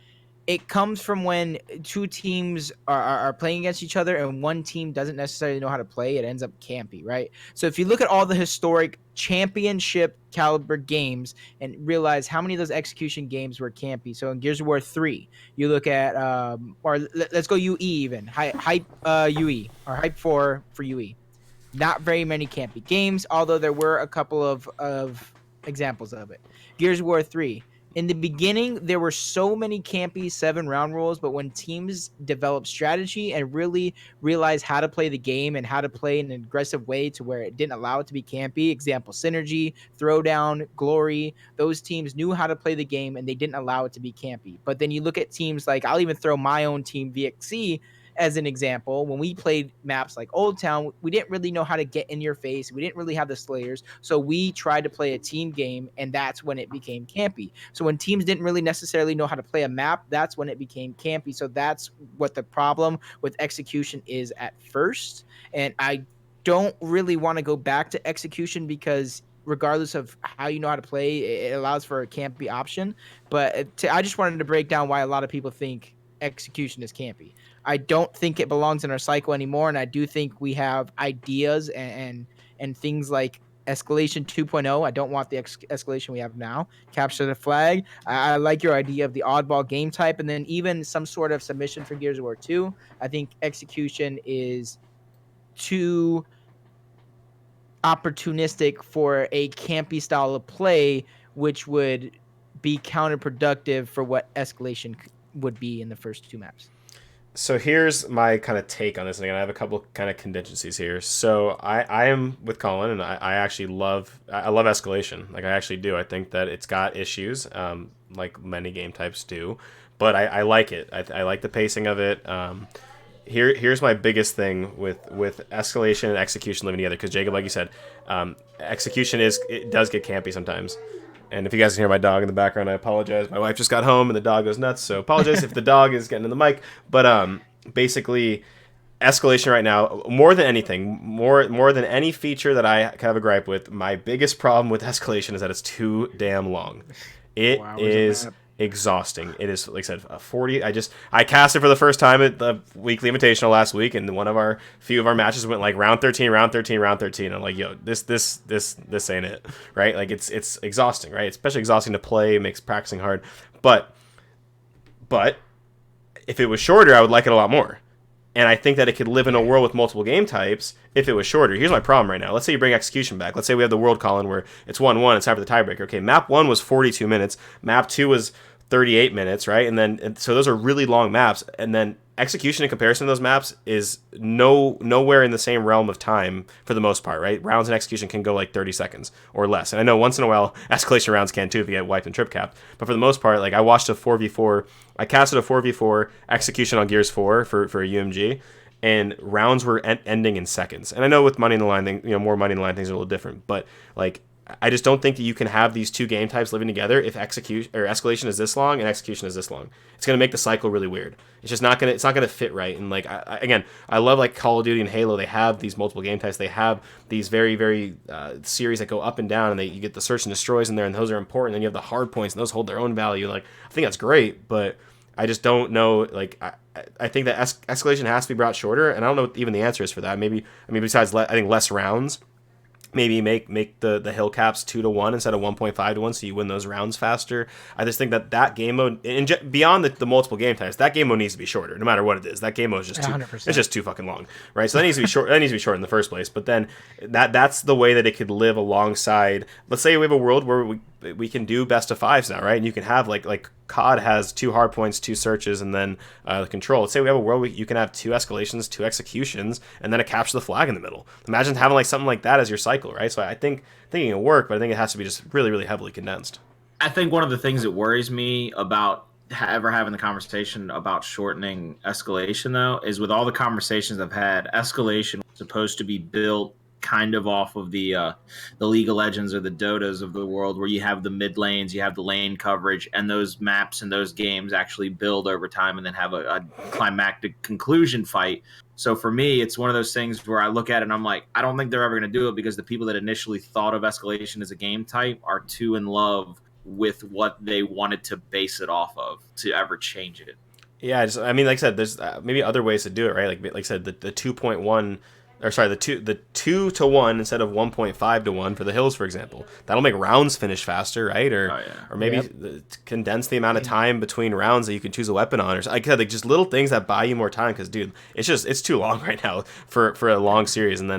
it comes from when two teams are playing against each other and one team doesn't necessarily know how to play. It ends up campy, right? So if you look at all the historic championship caliber games and realize how many of those execution games were campy. So in Gears of War 3, you look at, let's go UE even, hype UE, or hype 4 for UE. Not very many campy games, although there were a couple of examples of it. Gears of War 3. In the beginning, there were so many campy 7-round rules, but when teams developed strategy and really realized how to play the game and how to play in an aggressive way to where it didn't allow it to be campy, example, Synergy, Throwdown, Glory, those teams knew how to play the game and they didn't allow it to be campy. But then you look at teams like, I'll even throw my own team, VXC, as an example. When we played maps like Old Town, we didn't really know how to get in your face. We didn't really have the Slayers. So we tried to play a team game, and that's when it became campy. So when teams didn't really necessarily know how to play a map, that's when it became campy. So that's what the problem with execution is at first. And I don't really want to go back to execution because regardless of how you know how to play, it allows for a campy option. But I just wanted to break down why a lot of people think execution is campy. I don't think it belongs in our cycle anymore, and I do think we have ideas and things like escalation 2.0. I don't want the escalation we have now. Capture the flag. I like your idea of the oddball game type, and then even some sort of submission for Gears of War 2. I think execution is too opportunistic for a campy style of play, which would be counterproductive for what escalation would be in the first two maps. So here's my kind of take on this, and I have a couple kind of contingencies here. So I am with Colin, and I actually love escalation. Like I actually do. I think that it's got issues, like many game types do, but I like it. I like the pacing of it. Here's my biggest thing with escalation and execution living together, because Jacob, like you said, execution it does get campy sometimes. And if you guys can hear my dog in the background, I apologize. My wife just got home and the dog goes nuts, so apologize if the dog is getting in the mic. But basically, escalation right now, more than anything, more than any feature that I have a gripe with, my biggest problem with escalation is that it's too damn long. It is exhausting. It is, like I said, 40. I cast it for the first time at the weekly invitational last week, and few of our matches went like round 13. I'm like, yo, this ain't it, right? Like it's exhausting, right? It's especially exhausting to play. It makes practicing hard, but if it was shorter, I would like it a lot more. And I think that it could live in a world with multiple game types if it was shorter. Here's my problem right now. Let's say you bring execution back. Let's say we have the world, Colin, where it's 1-1. It's time for the tiebreaker. Okay, map 1 was 42 minutes. Map 2 was 38 minutes, right? So those are really long maps. And then execution in comparison to those maps is nowhere in the same realm of time for the most part, right? Rounds in execution can go like 30 seconds or less. And I know once in a while escalation rounds can too if you get wiped and trip capped. But for the most part, like I watched a 4v4, I casted a 4v4 execution on Gears 4 for a UMG, and rounds were ending in seconds. And I know with money in the line, more money in the line things are a little different, but like I just don't think that you can have these two game types living together if execution or escalation is this long and execution is this long. It's going to make the cycle really weird. It's just not going to fit right. And like I love like Call of Duty and Halo. They have these multiple game types. They have these very very series that go up and down, and you get the search and destroys in there, and those are important. And you have the hard points, and those hold their own value. Like I think that's great, but I just don't know. Like I think that escalation has to be brought shorter, and I don't know what even the answer is for that. Besides I think less rounds. Maybe make the hill caps 2-1 instead of 1.5-1, so you win those rounds faster. I just think that game mode, beyond the multiple game types, that game mode needs to be shorter, no matter what it is. That game mode is just it's just too fucking long, right? So that needs to be short. That needs to be short in the first place. But then that's the way that it could live alongside. Let's say we have a world where we can do best of fives now, right? And you can have like COD has 2 hard points, 2 searches, and then the control. Let's say we have a world where you can have 2 escalations, 2 executions, and then a capture the flag in the middle. Imagine having like something like that as your cycle, right? So I think it'll work, but I think it has to be just really, really heavily condensed. I think one of the things that worries me about ever having the conversation about shortening escalation, though, is with all the conversations I've had, escalation was supposed to be built kind of off of the League of Legends or the Dotas of the world, where you have the mid lanes, you have the lane coverage, and those maps and those games actually build over time and then have a climactic conclusion fight. So for me, it's one of those things where I look at it and I'm like, I don't think they're ever going to do it, because the people that initially thought of escalation as a game type are too in love with what they wanted to base it off of to ever change it. Yeah, I mean, like I said, there's maybe other ways to do it, right? Like I said, the 2.1, or sorry, the 2 to 1 instead of 1.5 to 1 for the hills, for example. That'll make rounds finish faster, right? Or maybe condense the amount of time between rounds that you can choose a weapon on, or like I said, like just little things that buy you more time. Because dude, it's too long right now for a long series. And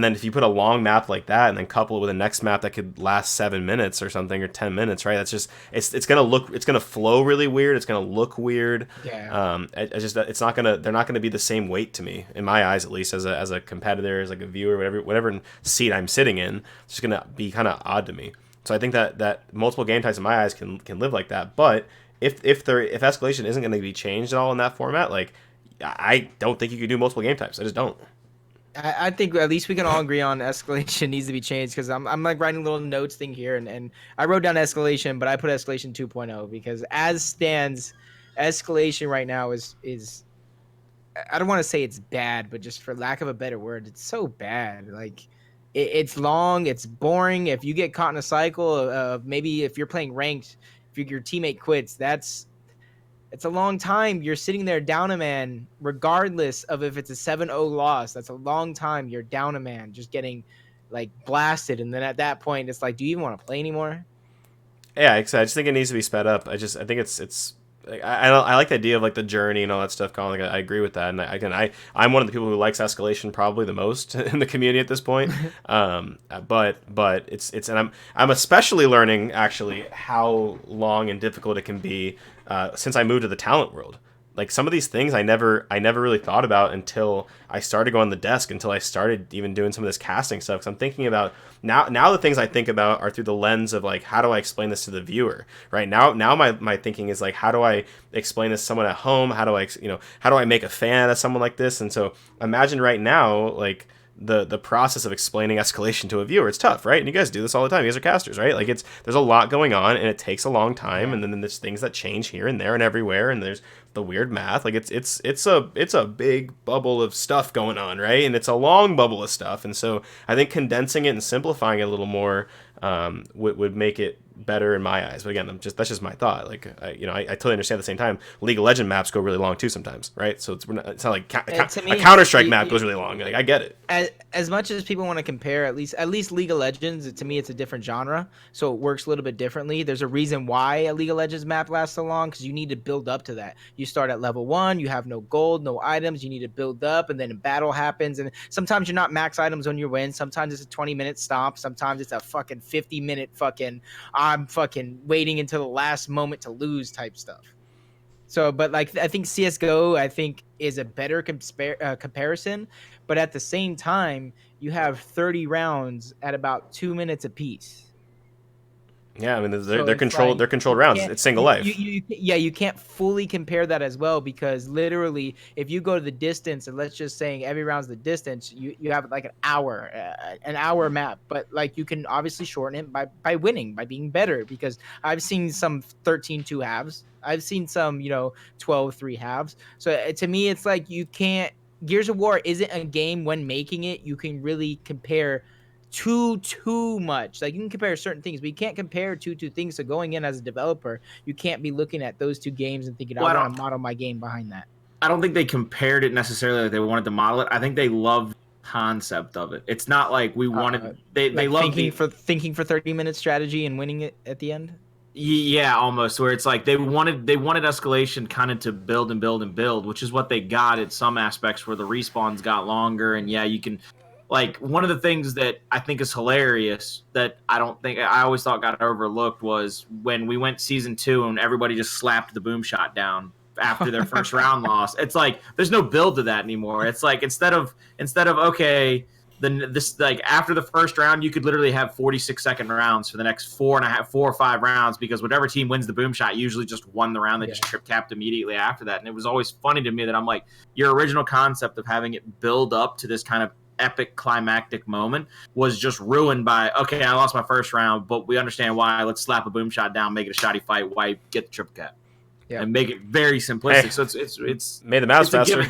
then if you put a long map like that and then couple it with a next map that could last 7 minutes or something, or 10 minutes, right? That's just it's gonna flow really weird. It's gonna look weird. Yeah. It's not gonna, they're not gonna be the same weight to me, in my eyes at least, as a competitor, as like a viewer, whatever seat I'm sitting in. It's just gonna be kind of odd to me. So I think that multiple game types in my eyes can live like that. But if escalation isn't going to be changed at all in that format, like I don't think you could do multiple game types. I just don't. I think at least we can all agree on escalation needs to be changed, because I'm like writing little notes thing here, and I wrote down escalation, but I put escalation 2.0 because as stands, escalation right now is I don't want to say it's bad, but just for lack of a better word, it's so bad. Like it's long, it's boring. If you get caught in a cycle of maybe if you're playing ranked, if your teammate quits, it's a long time. You're sitting there down a man, regardless of if it's a 7-0 loss. That's a long time. You're down a man, just getting like blasted. And then at that point, it's like, do you even want to play anymore? Yeah, I just think it needs to be sped up. I think it's. I like the idea of like the journey and all that stuff, Colin. Like, I agree with that, and I'm one of the people who likes escalation probably the most in the community at this point. But and I'm especially learning actually how long and difficult it can be since I moved to the talent world. Like some of these things I never really thought about until I started going on the desk, until I started even doing some of this casting stuff. Because I'm thinking about now the things I think about are through the lens of like, how do I explain this to the viewer? Right now my thinking is like, how do I explain this to someone at home? How do I make a fan out of someone like this? And so imagine right now, like the process of explaining escalation to a viewer, it's tough, right? And you guys do this all the time. You guys are casters, right? Like there's a lot going on, and it takes a long time, and then there's things that change here and there and everywhere, and there's the weird math. Like it's a big bubble of stuff going on, right? And it's a long bubble of stuff, and so I think condensing it and simplifying it a little more would make it better in my eyes. But again, that's just my thought. Like I totally understand. At the same time, League of Legends maps go really long too sometimes, right? So it's not like a Counter-Strike map goes really long. Like I get it. As much as people want to compare, at least League of Legends, to me it's a different genre, so it works a little bit differently. There's a reason why a League of Legends map lasts so long, because you need to build up to that. You start at level 1, you have no gold, no items, you need to build up, and then a battle happens, and sometimes you're not max items when you win. Sometimes it's a 20-minute stomp. Sometimes it's a fucking 50-minute fucking I'm fucking waiting until the last moment to lose type stuff. So, but like I think CS:GO, I think is a better comparison, but at the same time, you have 30 rounds at about 2 minutes apiece. Yeah, I mean they're controlled. Like, they're controlled rounds. It's single life. You can't fully compare that as well, because literally, if you go to the distance, and let's just say every round's the distance, you have like an hour map. But like you can obviously shorten it by winning, by being better. Because I've seen some 13-2 halves. I've seen some 12-3 halves. So to me, it's like you can't. Gears of War isn't a game when making it you can really compare too much. Like you can compare certain things, but you can't compare two things. So going in as a developer, you can't be looking at those two games and thinking, I want to model my game behind that. I don't think they compared it necessarily like they wanted to model it. I think they loved the concept of it. It's not like we wanted they love thinking for 30-minute strategy and winning it at the end. Yeah, almost, where it's like they wanted escalation kind of to build and build and build, which is what they got at some aspects, where the respawns got longer. And yeah, you can, like, one of the things that I think is hilarious that I always thought got overlooked was when we went season 2 and everybody just slapped the boom shot down after their first round loss. It's like there's no build to that anymore. It's like instead of okay, then this, like, after the first round, you could literally have 46-second rounds for the next 4 or 5 rounds, because whatever team wins the boom shot usually just won the round. They just trip capped immediately after that. And it was always funny to me that I'm like, your original concept of having it build up to this kind of epic climactic moment was just ruined by, okay, I lost my first round, but we understand why. Let's slap a boom shot down, make it a shoddy fight, wipe, get the triple cap. Yep. And make it very simplistic. Hey, so it's made the maps faster.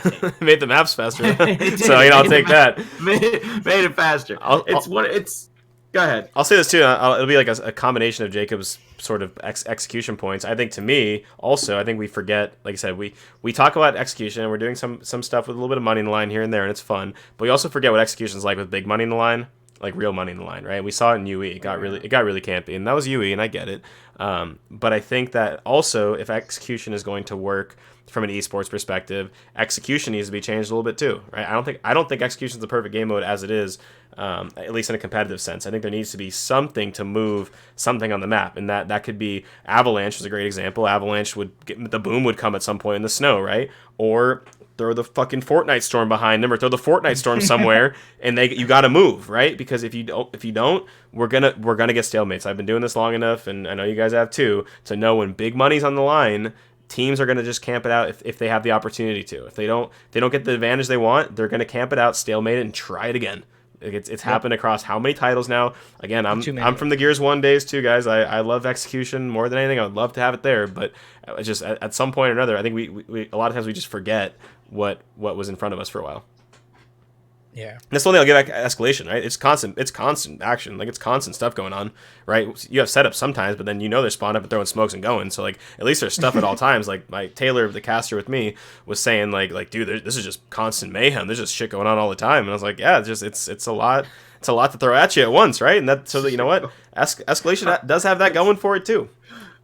Made the maps faster. So I'll take that. Made it faster. Go ahead. I'll say this too. It'll be like a combination of Jacob's sort of execution points. I think to me, also, I think we forget. Like I said, we talk about execution and we're doing some stuff with a little bit of money in the line here and there, and it's fun. But we also forget what execution is like with big money in the line. Like real money in the line, right? We saw it in UE. It got really campy, and that was UE, and I get it. But I think that also, if execution is going to work from an esports perspective, execution needs to be changed a little bit too, right? I don't think execution is the perfect game mode as it is, at least in a competitive sense. I think there needs to be something to move something on the map, and that could be Avalanche is a great example. Avalanche the boom would come at some point in the snow, right? Or throw the fucking Fortnite storm behind them, or throw the Fortnite storm somewhere, and you got to move, right? Because if you don't, we're gonna get stalemates. I've been doing this long enough, and I know you guys have too, to know when big money's on the line, teams are gonna just camp it out if they have the opportunity to. If they don't get the advantage they want, they're gonna camp it out, stalemate it, and try it again. It's happened across how many titles now? Again, I'm from the Gears 1 days too, guys. I love execution more than anything. I would love to have it there, but just at some point or another, I think we a lot of times we just forget what was in front of us for a while. Yeah. That's the only thing I'll give Escalation, right? It's constant action. Like, it's constant stuff going on, right? You have setups sometimes, but then they're spawning up and throwing smokes and going. So, like, at least there's stuff at all times. Like, my Taylor, the caster with me, was saying, like, dude, this is just constant mayhem. There's just shit going on all the time. And I was like, yeah, it's a lot. It's a lot to throw at you at once, right? And that, so that, you know what? Escalation does have that going for it, too.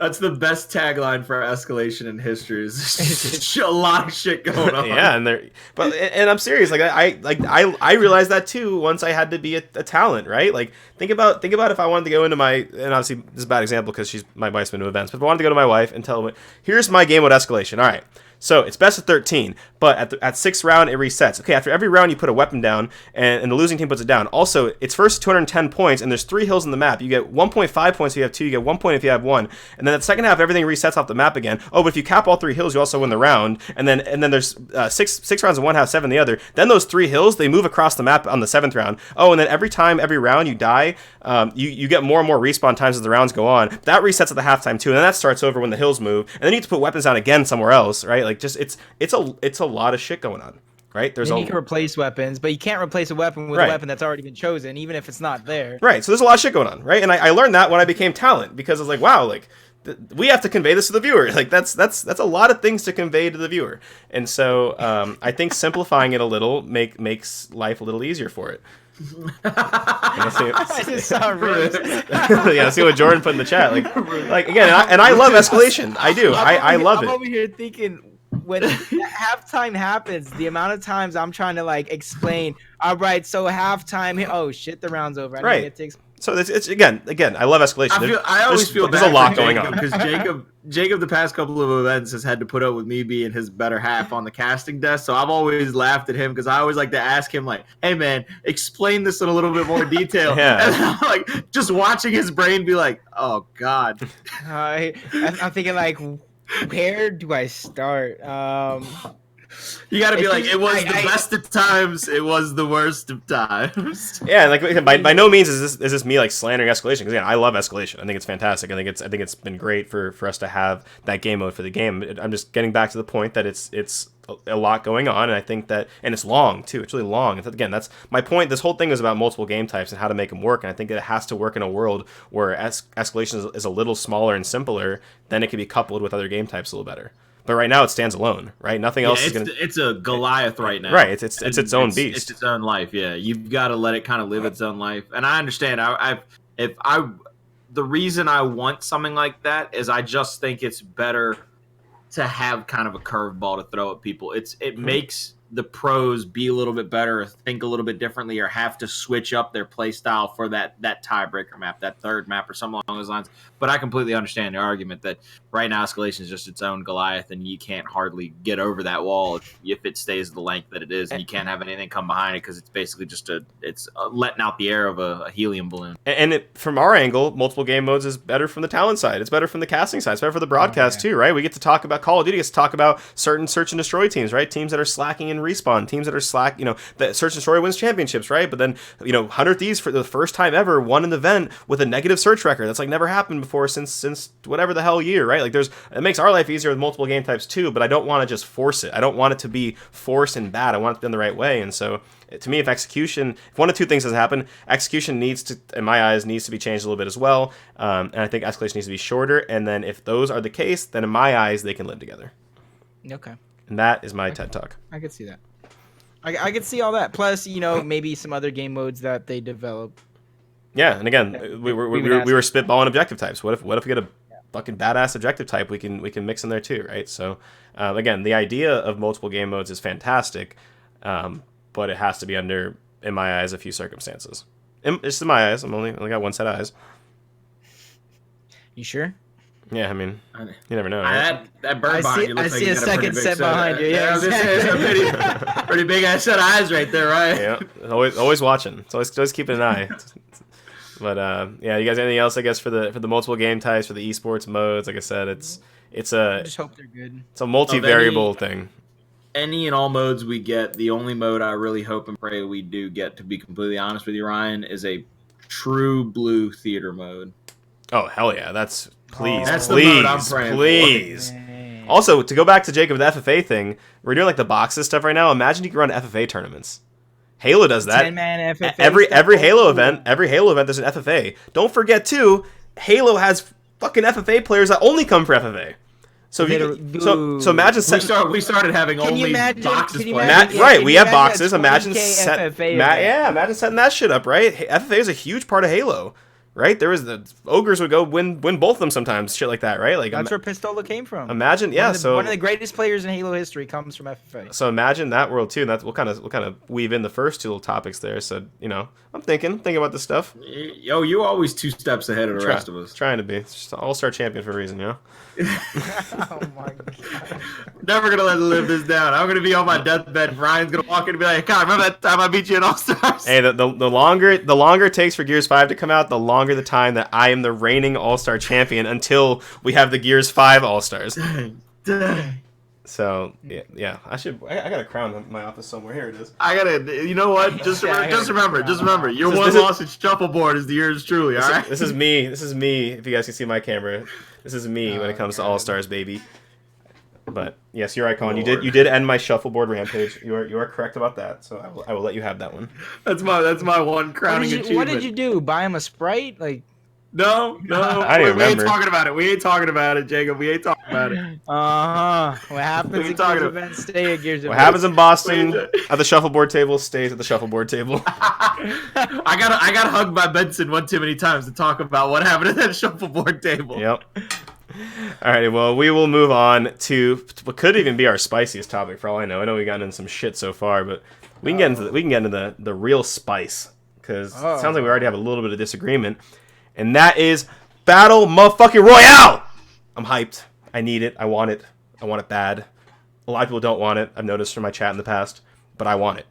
That's the best tagline for Escalation in history. Is a lot of shit going on. Yeah, and I'm serious. Like I realized that too once I had to be a talent, right? Like think about if I wanted to go into my, and obviously this is a bad example because my wife's been to events, but if I wanted to go to my wife and tell her, here's my game with Escalation. All right. So it's best of 13, but at sixth round it resets. Okay, after every round you put a weapon down, and the losing team puts it down. Also, it's first 210 points, and there's 3 hills in the map. You get 1.5 points if you have 2, you get 1 point if you have 1, and then at the second half everything resets off the map again. Oh, but if you cap all 3 hills, you also win the round, and then there's six rounds in one half, 7 in the other. Then those 3 hills, they move across the map on the 7th round. Oh, and then every round you die, you get more and more respawn times as the rounds go on. That resets at the halftime too, and then that starts over when the hills move, and then you have to put weapons down again somewhere else, right? Like, just it's a lot of shit going on, right? You can replace weapons, but you can't replace a weapon with a weapon that's already been chosen, even if it's not there. Right. So there's a lot of shit going on, right? And I learned that when I became talent, because I was like, wow, like we have to convey this to the viewer. Like that's a lot of things to convey to the viewer, and so I think simplifying it a little makes life a little easier for it. I just saw Rose. Yeah, see what Jordan put in the chat. Like again, and I love Escalation. I do. I love it. I'm over here thinking, when halftime happens, the amount of times I'm trying to like explain, all right, so halftime, oh shit, the round's over. So it's again, I love Escalation. I always feel there's a lot going on because Jacob the past couple of events has had to put up with me being his better half on the casting desk. So I've always laughed at him because I always like to ask him, like, hey man, explain this in a little bit more detail. Yeah. And I'm like just watching his brain be like, oh god. I'm thinking like, where do I start? You got to be like, it was the best of times, it was the worst of times. Yeah, like by no means is this me like slandering Escalation, because again, I love Escalation. I think it's fantastic. I think it's been great for us to have that game mode for the game. I'm just getting back to the point that it's a lot going on, and I think that, and it's long too. It's really long. And again, that's my point. This whole thing is about multiple game types and how to make them work, and I think that it has to work in a world where Escalation is a little smaller and simpler. Then it can be coupled with other game types a little better. But right now it stands alone, right? Nothing else is going to... It's a Goliath right now. Right, it's its own beast. It's its own life, yeah. You've got to let it kind of live its own life. And I understand. The reason I want something like that is I just think it's better to have kind of a curveball to throw at people. It makes the pros be a little bit better, or think a little bit differently, or have to switch up their play style for that tiebreaker map, that third map, or something along those lines. But I completely understand the argument that right now Escalation is just its own Goliath, and you can't hardly get over that wall if it stays the length that it is, and you can't have anything come behind it because it's basically just it's letting out the air of a helium balloon. And from our angle, multiple game modes is better from the talent side. It's better from the casting side. It's better for the broadcast too, right? We get to talk about Call of Duty. Gets to talk about certain search and destroy teams, right? Teams that are slacking in Respawn, teams that are slack, that Search and Story wins championships, right? But then, 100 Thieves for the first time ever won an event with a negative search record. That's like never happened before since whatever the hell year, right? Like it makes our life easier with multiple game types too, but I don't want to just force it. I don't want it to be forced and bad. I want it to be done the right way. And so to me, if one of two things has happened, execution needs to, in my eyes, needs to be changed a little bit as well. And I think escalation needs to be shorter. And then if those are the case, then in my eyes, they can live together. Okay. And that is my TED Talk. I could see that. I could see all that. Plus, maybe some other game modes that they develop. Yeah, and again, we were spitballing objective types. What if we get a fucking badass objective type we can mix in there too, right? So again, the idea of multiple game modes is fantastic, but it has to be under, in my eyes, a few circumstances. It's in my eyes. I only got one set of eyes. You sure? Yeah, I mean, you never know. Right? That bird behind you looks I like see a second set behind you. Yeah, it's a pretty big ass set of eyes right there, right? Yeah, always watching. It's always keeping an eye. But yeah, you guys, anything else? I guess for the multiple game types, for the esports modes, like I said, it's a. I just hope they're good. It's a multivariable thing. Any and all modes we get, the only mode I really hope and pray we do get, to be completely honest with you, Ryan, is a true blue theater mode. Oh hell yeah! That's the mode I'm praying for. Also, to go back to Jacob, the FFA thing, we're doing like the boxes stuff right now. Imagine you could run FFA tournaments. Halo does that. 10-man FFA. Every Halo event, there's an FFA. Don't forget too, Halo has fucking FFA players that only come for FFA. So imagine we started having only boxes players. Right, we have boxes. Imagine setting that shit up, right? FFA is a huge part of Halo. Right, there was the ogres would go win both of them sometimes, shit like that, right? Like that's where Pistola came from. Imagine, one of the greatest players in Halo history comes from FFA. So imagine that world too. And that's we'll kind of weave in the first two little topics there. So I'm thinking about this stuff. Yo, you're always 2 steps ahead of the rest of us. Trying to be, it's just all-star champion for a reason, Oh my god! Never gonna let him live this down. I'm gonna be on my deathbed. Ryan's gonna walk in and be like, "God, remember that time I beat you in All Stars?" Hey, the longer it takes for Gears 5 to come out, the longer the time that I am the reigning All-Star champion until we have the Gears 5 All-Stars. So yeah, I got a crown in my office somewhere. Here it is. You know what? Just remember, your one loss at shuffleboard is the yours truly. All right. This is me. If you guys can see my camera, this is me when it comes to All-Stars, baby. But yes, you're Icon. You did end my shuffleboard rampage. You are correct about that. So I will let you have that one. That's my one crowning achievement. What did you do? Buy him a Sprite? Like. No. I didn't remember. We ain't talking about it. Jacob. We ain't talking about it. What happens at Gears events, stay at Gears events. What happens in Boston at the shuffleboard table stays at the shuffleboard table. I got hugged by Benson one too many times to talk about what happened at that shuffleboard table. Yep. All right, well, we will move on to what could even be our spiciest topic for all I know. I know we've gotten into some shit so far, but we can get into the real spice, because it sounds like we already have a little bit of disagreement. And that is Battle motherfucking Royale! I'm hyped. I need it. I want it. I want it bad. A lot of people don't want it. I've noticed from my chat in the past, but I want it.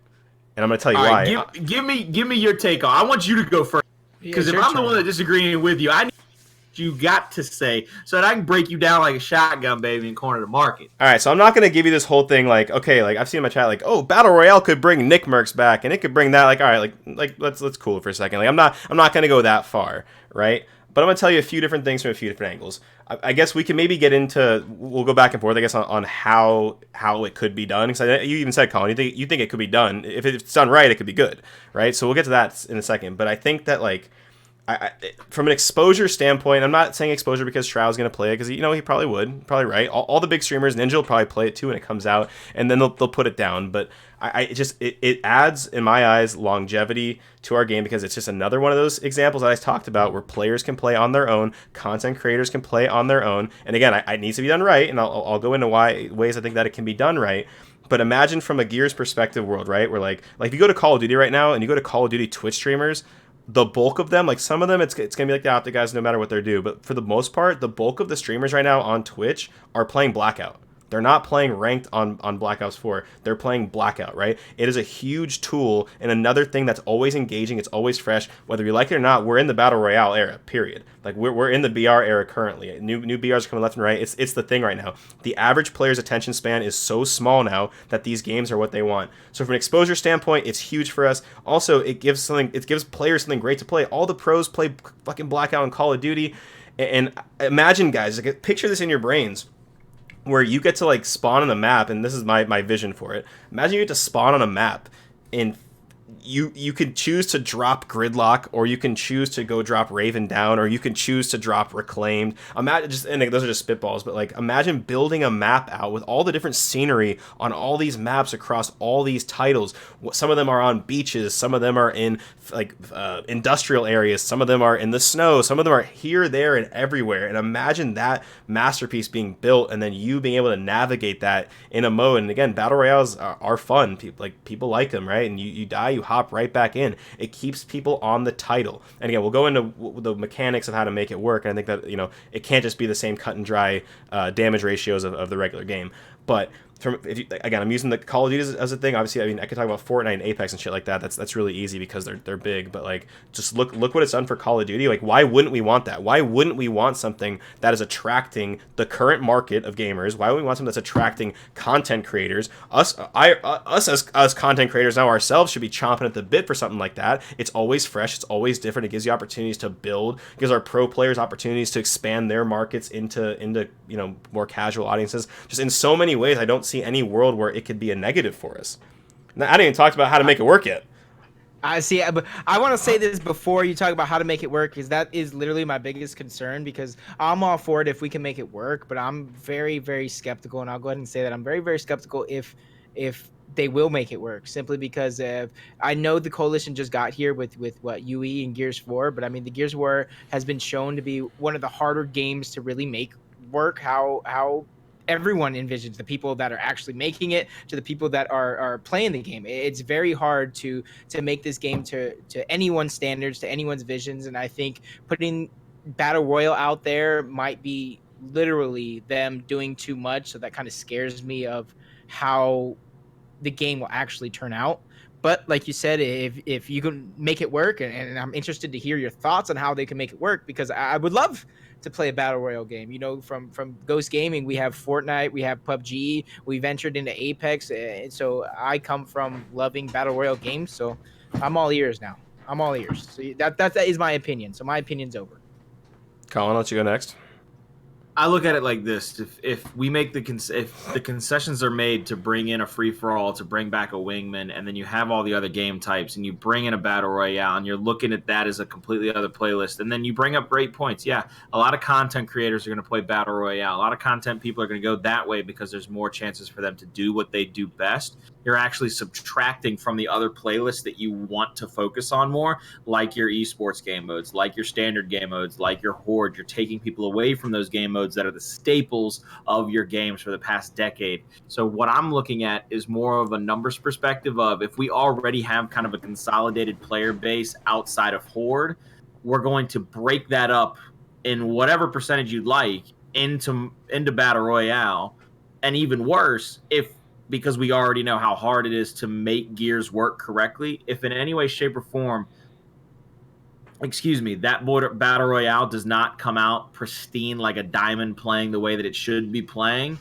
And I'm going to tell you why. Right, give me your take on. I want you to go first. Because if I'm the one that's disagreeing with you, I need you got to say so that I can break you down like a shotgun, baby, and corner the market. All right, so I'm not going to give you this whole thing like, okay, like I've seen in my chat like, oh, Battle Royale could bring Nick Mercs back, and it could bring that. Like, all right, like let's cool it for a second. Like, I'm not going to go that far, right? But I'm going to tell you a few different things from a few different angles. I guess we can maybe get into, we'll go back and forth, I guess, on how it could be done. Because you even said, Colin, you think it could be done. If it's done right, it could be good, right? So we'll get to that in a second. But I think that, like, from an exposure standpoint, I'm not saying exposure because Shroud's going to play it, because, he probably would. Probably right. All the big streamers, Ninja will probably play it too when it comes out, and then they'll put it down. But it adds, in my eyes, longevity to our game, because it's just another one of those examples that I talked about where players can play on their own, content creators can play on their own. And again, it needs to be done right, and I'll go into ways I think that it can be done right. But imagine from a Gears perspective world, right, where like if you go to Call of Duty right now and you go to Call of Duty Twitch streamers, the bulk of them, like some of them, it's gonna be like the Optic guys no matter what they do. But for the most part, the bulk of the streamers right now on Twitch are playing Blackout. They're not playing ranked on Black Ops 4. They're playing Blackout, right? It is a huge tool and another thing that's always engaging. It's always fresh. Whether we like it or not, we're in the Battle Royale era, period. Like, we're in the BR era currently. New BRs are coming left and right. It's the thing right now. The average player's attention span is so small now that these games are what they want. So from an exposure standpoint, it's huge for us. Also, it gives players something great to play. All the pros play fucking Blackout and Call of Duty. And imagine, guys, like, picture this in your brains, where you get to like spawn on the map, and this is my vision for it. Imagine you get to spawn on a map, and you could choose to drop Gridlock, or you can choose to go drop Raven Down, or you can choose to drop Reclaimed. Imagine just, and those are just spitballs, but like, imagine building a map out with all the different scenery on all these maps across all these titles. Some of them are on beaches, some of them are in like industrial areas, some of them are in the snow, some of them are here, there, and everywhere. And imagine that masterpiece being built, and then you being able to navigate that in a mode. And again, battle royales are fun. People like them, right? And you die, you hop right back in. It keeps people on the title. And again, we'll go into the mechanics of how to make it work. And I think that, it can't just be the same cut and dry damage ratios of the regular game. But again, I'm using the Call of Duty as a thing. Obviously, I mean, I could talk about Fortnite and Apex and shit like that. That's really easy because they're big. But like, just look what it's done for Call of Duty. Like, why wouldn't we want that? Why wouldn't we want something that is attracting the current market of gamers? Why would we want something that's attracting content creators? Us as content creators now ourselves should be chomping at the bit for something like that. It's always fresh. It's always different. It gives you opportunities to build. It gives our pro players opportunities to expand their markets into more casual audiences. Just in so many ways, I don't see any world where it could be a negative for us. Now, I didn't even talk about how to make it work yet. I see, but I want to say this before you talk about how to make it work, because that is literally my biggest concern, because I'm all for it if we can make it work, but I'm very, very skeptical, and I'll go ahead and say that I'm very, very skeptical if they will make it work, simply because I know the Coalition just got here with what UE and Gears 4, but I mean, the Gears 4 has been shown to be one of the harder games to really make work, how everyone envisions, the people that are actually making it to the people that are playing the game. It's very hard to make this game to anyone's standards, to anyone's visions, and I think putting Battle Royale out there might be literally them doing too much, so that kind of scares me of how the game will actually turn out. But like you said, if you can make it work, and I'm interested to hear your thoughts on how they can make it work, because I would love to play a battle royale game. From Ghost Gaming, we have Fortnite, we have PUBG, we ventured into Apex, so I come from loving battle royale games. So I'm all ears now. I'm all ears. So that is my opinion. So my opinion's over. Colin, I'll let you go next. I look at it like this: if we make if the concessions are made to bring in a free for all, to bring back a wingman, and then you have all the other game types, and you bring in a battle royale, and you're looking at that as a completely other playlist, and then you bring up great points. Yeah, a lot of content creators are going to play battle royale. A lot of content people are going to go that way because there's more chances for them to do what they do best. You're actually subtracting from the other playlists that you want to focus on more, like your esports game modes, like your standard game modes, like your horde. You're taking people away from those game modes that are the staples of your games for the past decade. So what I'm looking at is more of a numbers perspective of, if we already have kind of a consolidated player base outside of horde, we're going to break that up in whatever percentage you'd like into battle royale. And even worse, because we already know how hard it is to make Gears work correctly, if in any way, shape, or form, that battle royale does not come out pristine like a diamond playing the way that it should be playing,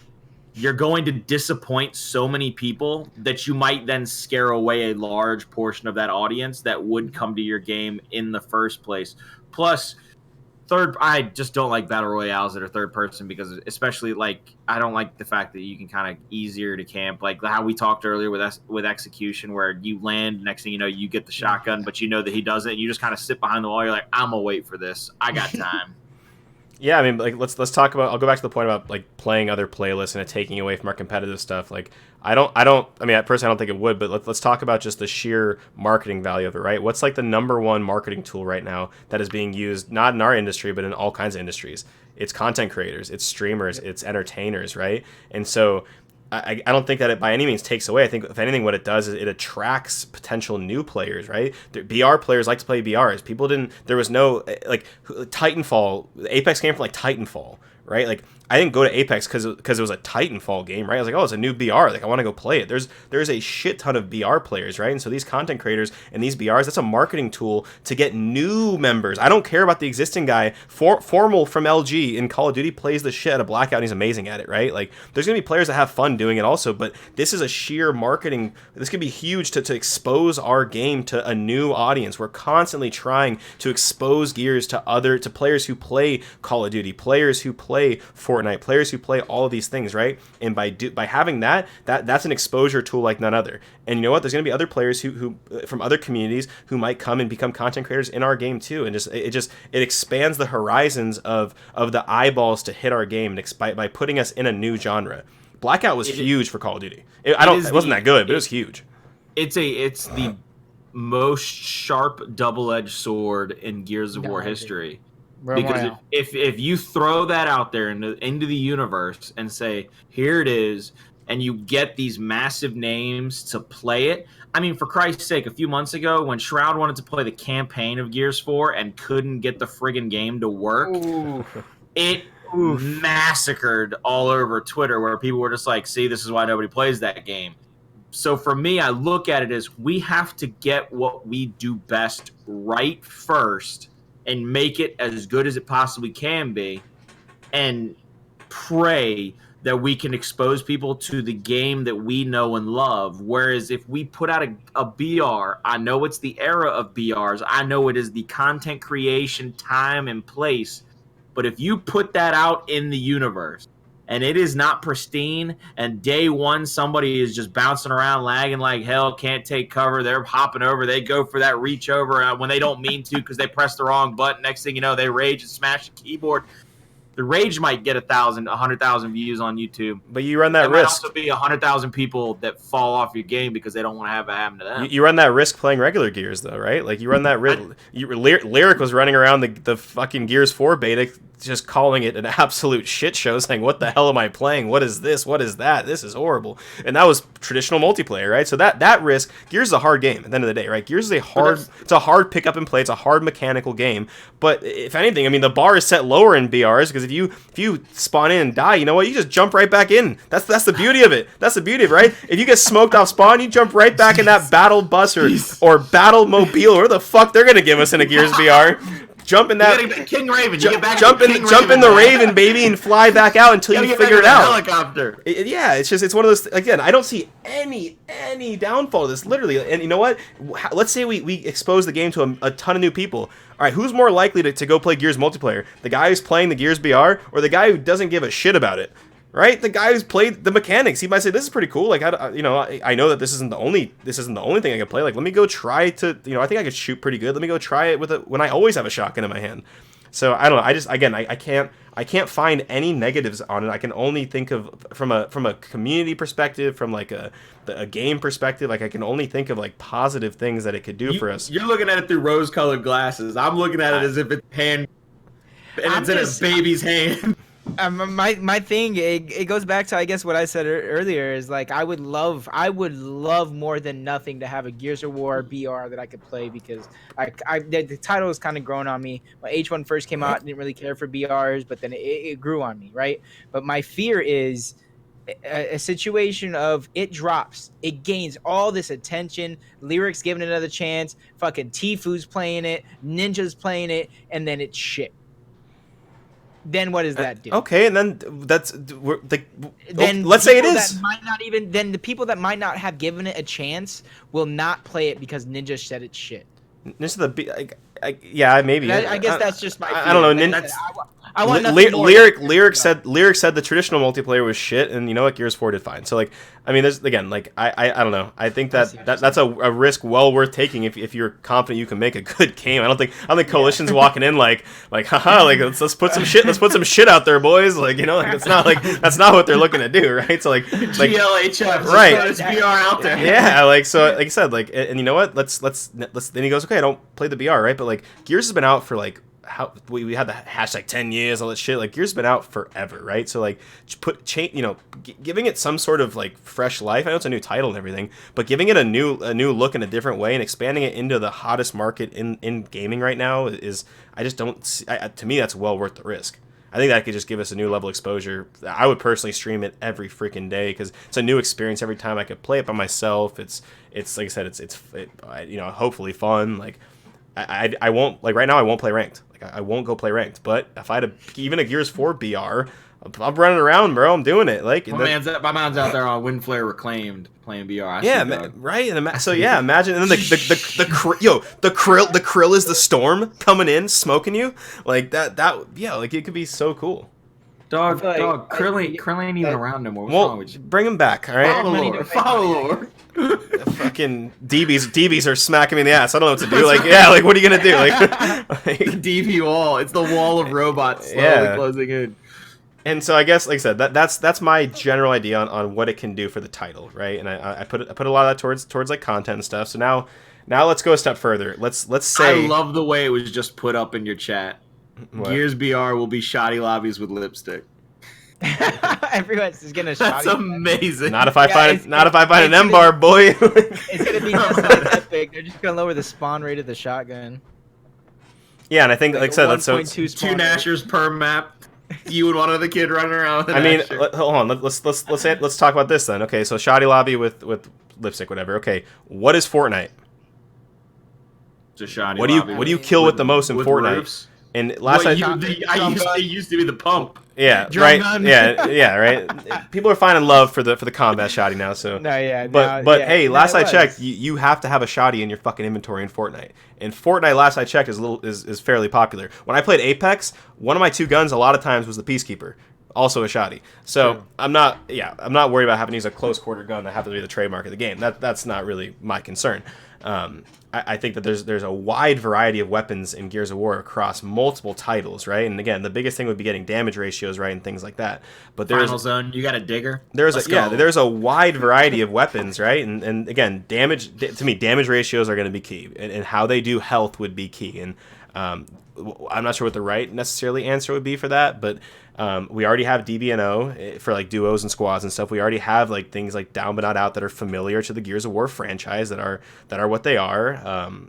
you're going to disappoint so many people that you might then scare away a large portion of that audience that would come to your game in the first place. Plus, I just don't like battle royales that are third person, because especially, like, I don't like the fact that you can kind of easier to camp, like how we talked earlier with execution, where you land, next thing you know, you get the shotgun, but you know that he doesn't. You just kind of sit behind the wall. You're like, I'm gonna wait for this. I got time. Yeah, I mean, like, let's talk about. I'll go back to the point about like playing other playlists and it taking away from our competitive stuff. Like, I mean, personally, I don't think it would, but let's talk about just the sheer marketing value of it, right? What's like the number one marketing tool right now that is being used, not in our industry, but in all kinds of industries? It's content creators, it's streamers, it's entertainers, right? And so I don't think that it by any means takes away. I think, if anything, what it does is it attracts potential new players, right? BR players like to play BRs. There was no, like, Titanfall, Apex came from like Titanfall, right? Like, I didn't go to Apex because it was a Titanfall game, right? I was like, oh, it's a new BR. Like, I want to go play it. There's a shit ton of BR players, right? And so these content creators and these BRs, that's a marketing tool to get new members. I don't care about the existing guy. Formal from LG in Call of Duty plays the shit out of Blackout, and he's amazing at it, right? Like, there's going to be players that have fun doing it also, but this is a sheer marketing. This could be huge to expose our game to a new audience. We're constantly trying to expose Gears to players who play Call of Duty, players who play Fortnite, players who play all of these things, right? And by having that's an exposure tool like none other. And you know what? There's going to be other players who from other communities who might come and become content creators in our game too. And it expands the horizons of the eyeballs to hit our game by putting us in a new genre. Blackout was huge for Call of Duty. It wasn't that good, but it was huge. It's the most sharp double-edged sword in Gears of War history. Because if you throw that out there into the universe and say, here it is, and you get these massive names to play it. I mean, for Christ's sake, a few months ago when Shroud wanted to play the campaign of Gears 4 and couldn't get the friggin' game to work, it massacred all over Twitter where people were just like, see, this is why nobody plays that game. So for me, I look at it as we have to get what we do best right first and make it as good as it possibly can be, and pray that we can expose people to the game that we know and love. Whereas if we put out a BR, I know it's the era of BRs. I know it is the content creation time and place. But if you put that out in the universe and it is not pristine, and day one somebody is just bouncing around, lagging like hell, can't take cover, they're hopping over, they go for that reach over when they don't mean to because they press the wrong button. Next thing you know, they rage and smash the keyboard. The rage might get 100,000 views on YouTube, but you run that risk. There might also be 100,000 people that fall off your game because they don't want to have it happen to them. You run that risk playing regular Gears, though, right? Like, you run that risk. Lyric was running around the fucking Gears 4 beta, just calling it an absolute shit show, saying, what the hell am I playing? What is this? What is that? This is horrible. And that was traditional multiplayer, right? So that risk, Gears is a hard game at the end of the day, right? Gears is it's a hard pick up and play. It's a hard mechanical game. But if anything, I mean, the bar is set lower in BRs because if you spawn in and die, you know what? You just jump right back in. That's the beauty of it. That's the beauty of it, right? If you get smoked off spawn, you jump right back in that battle bus or battle mobile, or the fuck they're gonna give us in a Gears BR. Jump in that King Raven. Jump in the Raven, baby, and fly back out until you figure it out. Helicopter. It's one of those. Again, I don't see any downfall to this. Literally, and you know what? Let's say we expose the game to a ton of new people. All right, who's more likely to go play Gears multiplayer? The guy who's playing the Gears BR, or the guy who doesn't give a shit about it? Right, the guy who's played the mechanics, he might say, "This is pretty cool." Like, I know that this isn't the only thing I can play. Like, let me go try to, I think I could shoot pretty good. Let me go try it when I always have a shotgun in my hand. So I don't know. I can't find any negatives on it. I can only think of from a community perspective, from like a game perspective. Like, I can only think of like positive things that it could do for us. You're looking at it through rose-colored glasses. I'm looking at it as if it's hand, and it's in a baby's hand. My thing, it goes back to, I guess, what I said earlier is like I would love more than nothing to have a Gears of War BR that I could play, because the title has kind of grown on me. When H1 first came out, I didn't really care for BRs, but then it grew on me, right? But my fear is a situation of it drops, it gains all this attention, Lyric's giving it another chance, fucking Tifu's playing it, Ninja's playing it, and then it's shit. Then what does that do? Okay, and then let's say it is. Then the people that might not have given it a chance will not play it because Ninja said it's shit. This is yeah, maybe. I guess that's just my feeling. I don't know. I want Lyric said the traditional multiplayer was shit, and you know what? Gears 4 did fine. So like, I mean, there's again, like I don't know. I think that's a risk well worth taking if you're confident you can make a good game. I don't think Coalition's walking in like haha, like let's put some shit out there, boys. Like, like that's not what they're looking to do, right? So like GLHF, right? It's BR out there. Yeah, like so, like I said, like, and you know what? Let's then he goes, okay, I don't play the BR, right? But like Gears has been out for like. How we had the hashtag 10 years, all that shit. Like, Gears been out forever, right? So like, giving it some sort of like fresh life. I know it's a new title and everything, but giving it a new look in a different way and expanding it into the hottest market in gaming right now is, I just don't see, to me, that's well worth the risk. I think that could just give us a new level of exposure. I would personally stream it every freaking day because it's a new experience every time. I could play it by myself. It's like I said, it's hopefully fun. Like I won't, like right now I won't play ranked. Like I won't go play ranked. But if I had even a Gears 4 BR, I'm running around, bro. I'm doing it. Like my man's out there on Windflare Reclaimed playing BR. Right. And so yeah, imagine. And then the krill is the storm coming in, smoking you like that. Yeah, like it could be so cool. Dog. Krill ain't even around no more. What's wrong with you? Bring him back. All right. Follow Lord. Fucking DBs are smacking me in the ass. I don't know what to do. Like, yeah, like what are you gonna do? Like DB wall. It's the wall of robots slowly closing in. And so I guess, like I said, that's my general idea on what it can do for the title, right? And I put a lot of that towards like content and stuff. So now let's go a step further. Let's say I love the way it was just put up in your chat. What? Gears BR will be shoddy lobbies with lipstick. Everyone's just gonna. That's amazing. Not if I find an M bar, boy. It's gonna be just like epic. They're just gonna lower the spawn rate of the shotgun. Yeah, and I think, like I said, that's so two Nashers per map. You would want another kid running around with hold on. Let's talk about this then. Okay, so shoddy lobby with lipstick, whatever. Okay, what is Fortnite? It's a shoddy lobby. What do you kill with the most in Fortnite? Roofs? And last it used to be the pump. Yeah, right. Yeah, right. People are finding love for the combat shoddy now. So hey, last I checked, you have to have a shoddy in your fucking inventory in Fortnite. And Fortnite, last I checked, is fairly popular. When I played Apex, one of my two guns a lot of times was the Peacekeeper, also a shoddy. So sure. I'm not worried about having to use a close quarter gun that happens to be the trademark of the game. That's not really my concern. I think that there's a wide variety of weapons in Gears of War across multiple titles, right? And again, the biggest thing would be getting damage ratios right and things like that. But there's Final Zone, you got a digger. There's a wide variety of weapons, right? And again, to me, damage ratios are going to be key, and how they do health would be key. And I'm not sure what the right necessarily answer would be for that, but we already have DBNO for like duos and squads and stuff. We already have like things like Down But Not Out that are familiar to the Gears of War franchise that are what they are.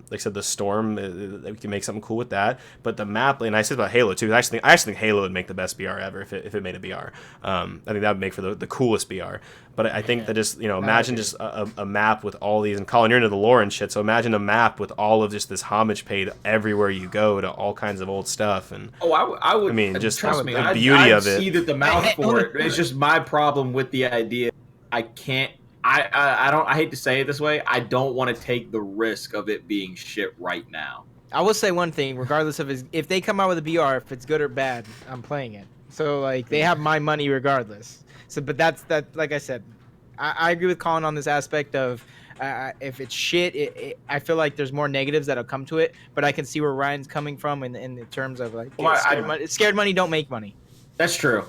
Like I said, the Storm, we can make something cool with that. But the map, and I said about Halo too. I actually think Halo would make the best BR ever if it made a BR. I think that would make for the coolest BR. But I think that just, imagine just a map with all these, and Colin, you're into the lore and shit, so imagine a map with all of just this homage paid everywhere you go to all kinds of old stuff. And I would. I mean, just trust me, the beauty of it. I see that the mouth for it. It's just my problem with the idea. I can't. I hate to say it this way. I don't want to take the risk of it being shit right now. I will say one thing, regardless of if they come out with a BR, if it's good or bad, I'm playing it. So like they have my money regardless. So, but that's like I said, I agree with Colin on this aspect of if it's shit, I feel like there's more negatives that'll come to it. But I can see where Ryan's coming from in terms of like scared money don't make money. That's true.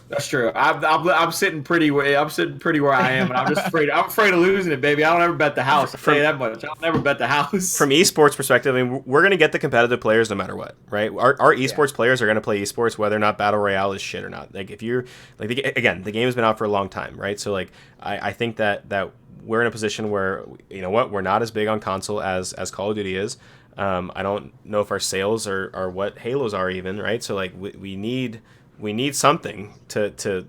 I'm sitting pretty where I am, and I'm just afraid. I'm afraid of losing it, baby. I don't ever bet the house. I'll tell you that much. I'll never bet the house. From esports perspective, I mean, we're gonna get the competitive players no matter what, right? Our esports players are gonna play esports whether or not battle royale is shit or not. Like if you're like again, the game has been out for a long time, right? So like I think that we're in a position where we're not as big on console as Call of Duty is. I don't know if our sales are what Halos are even, right? So like we need something to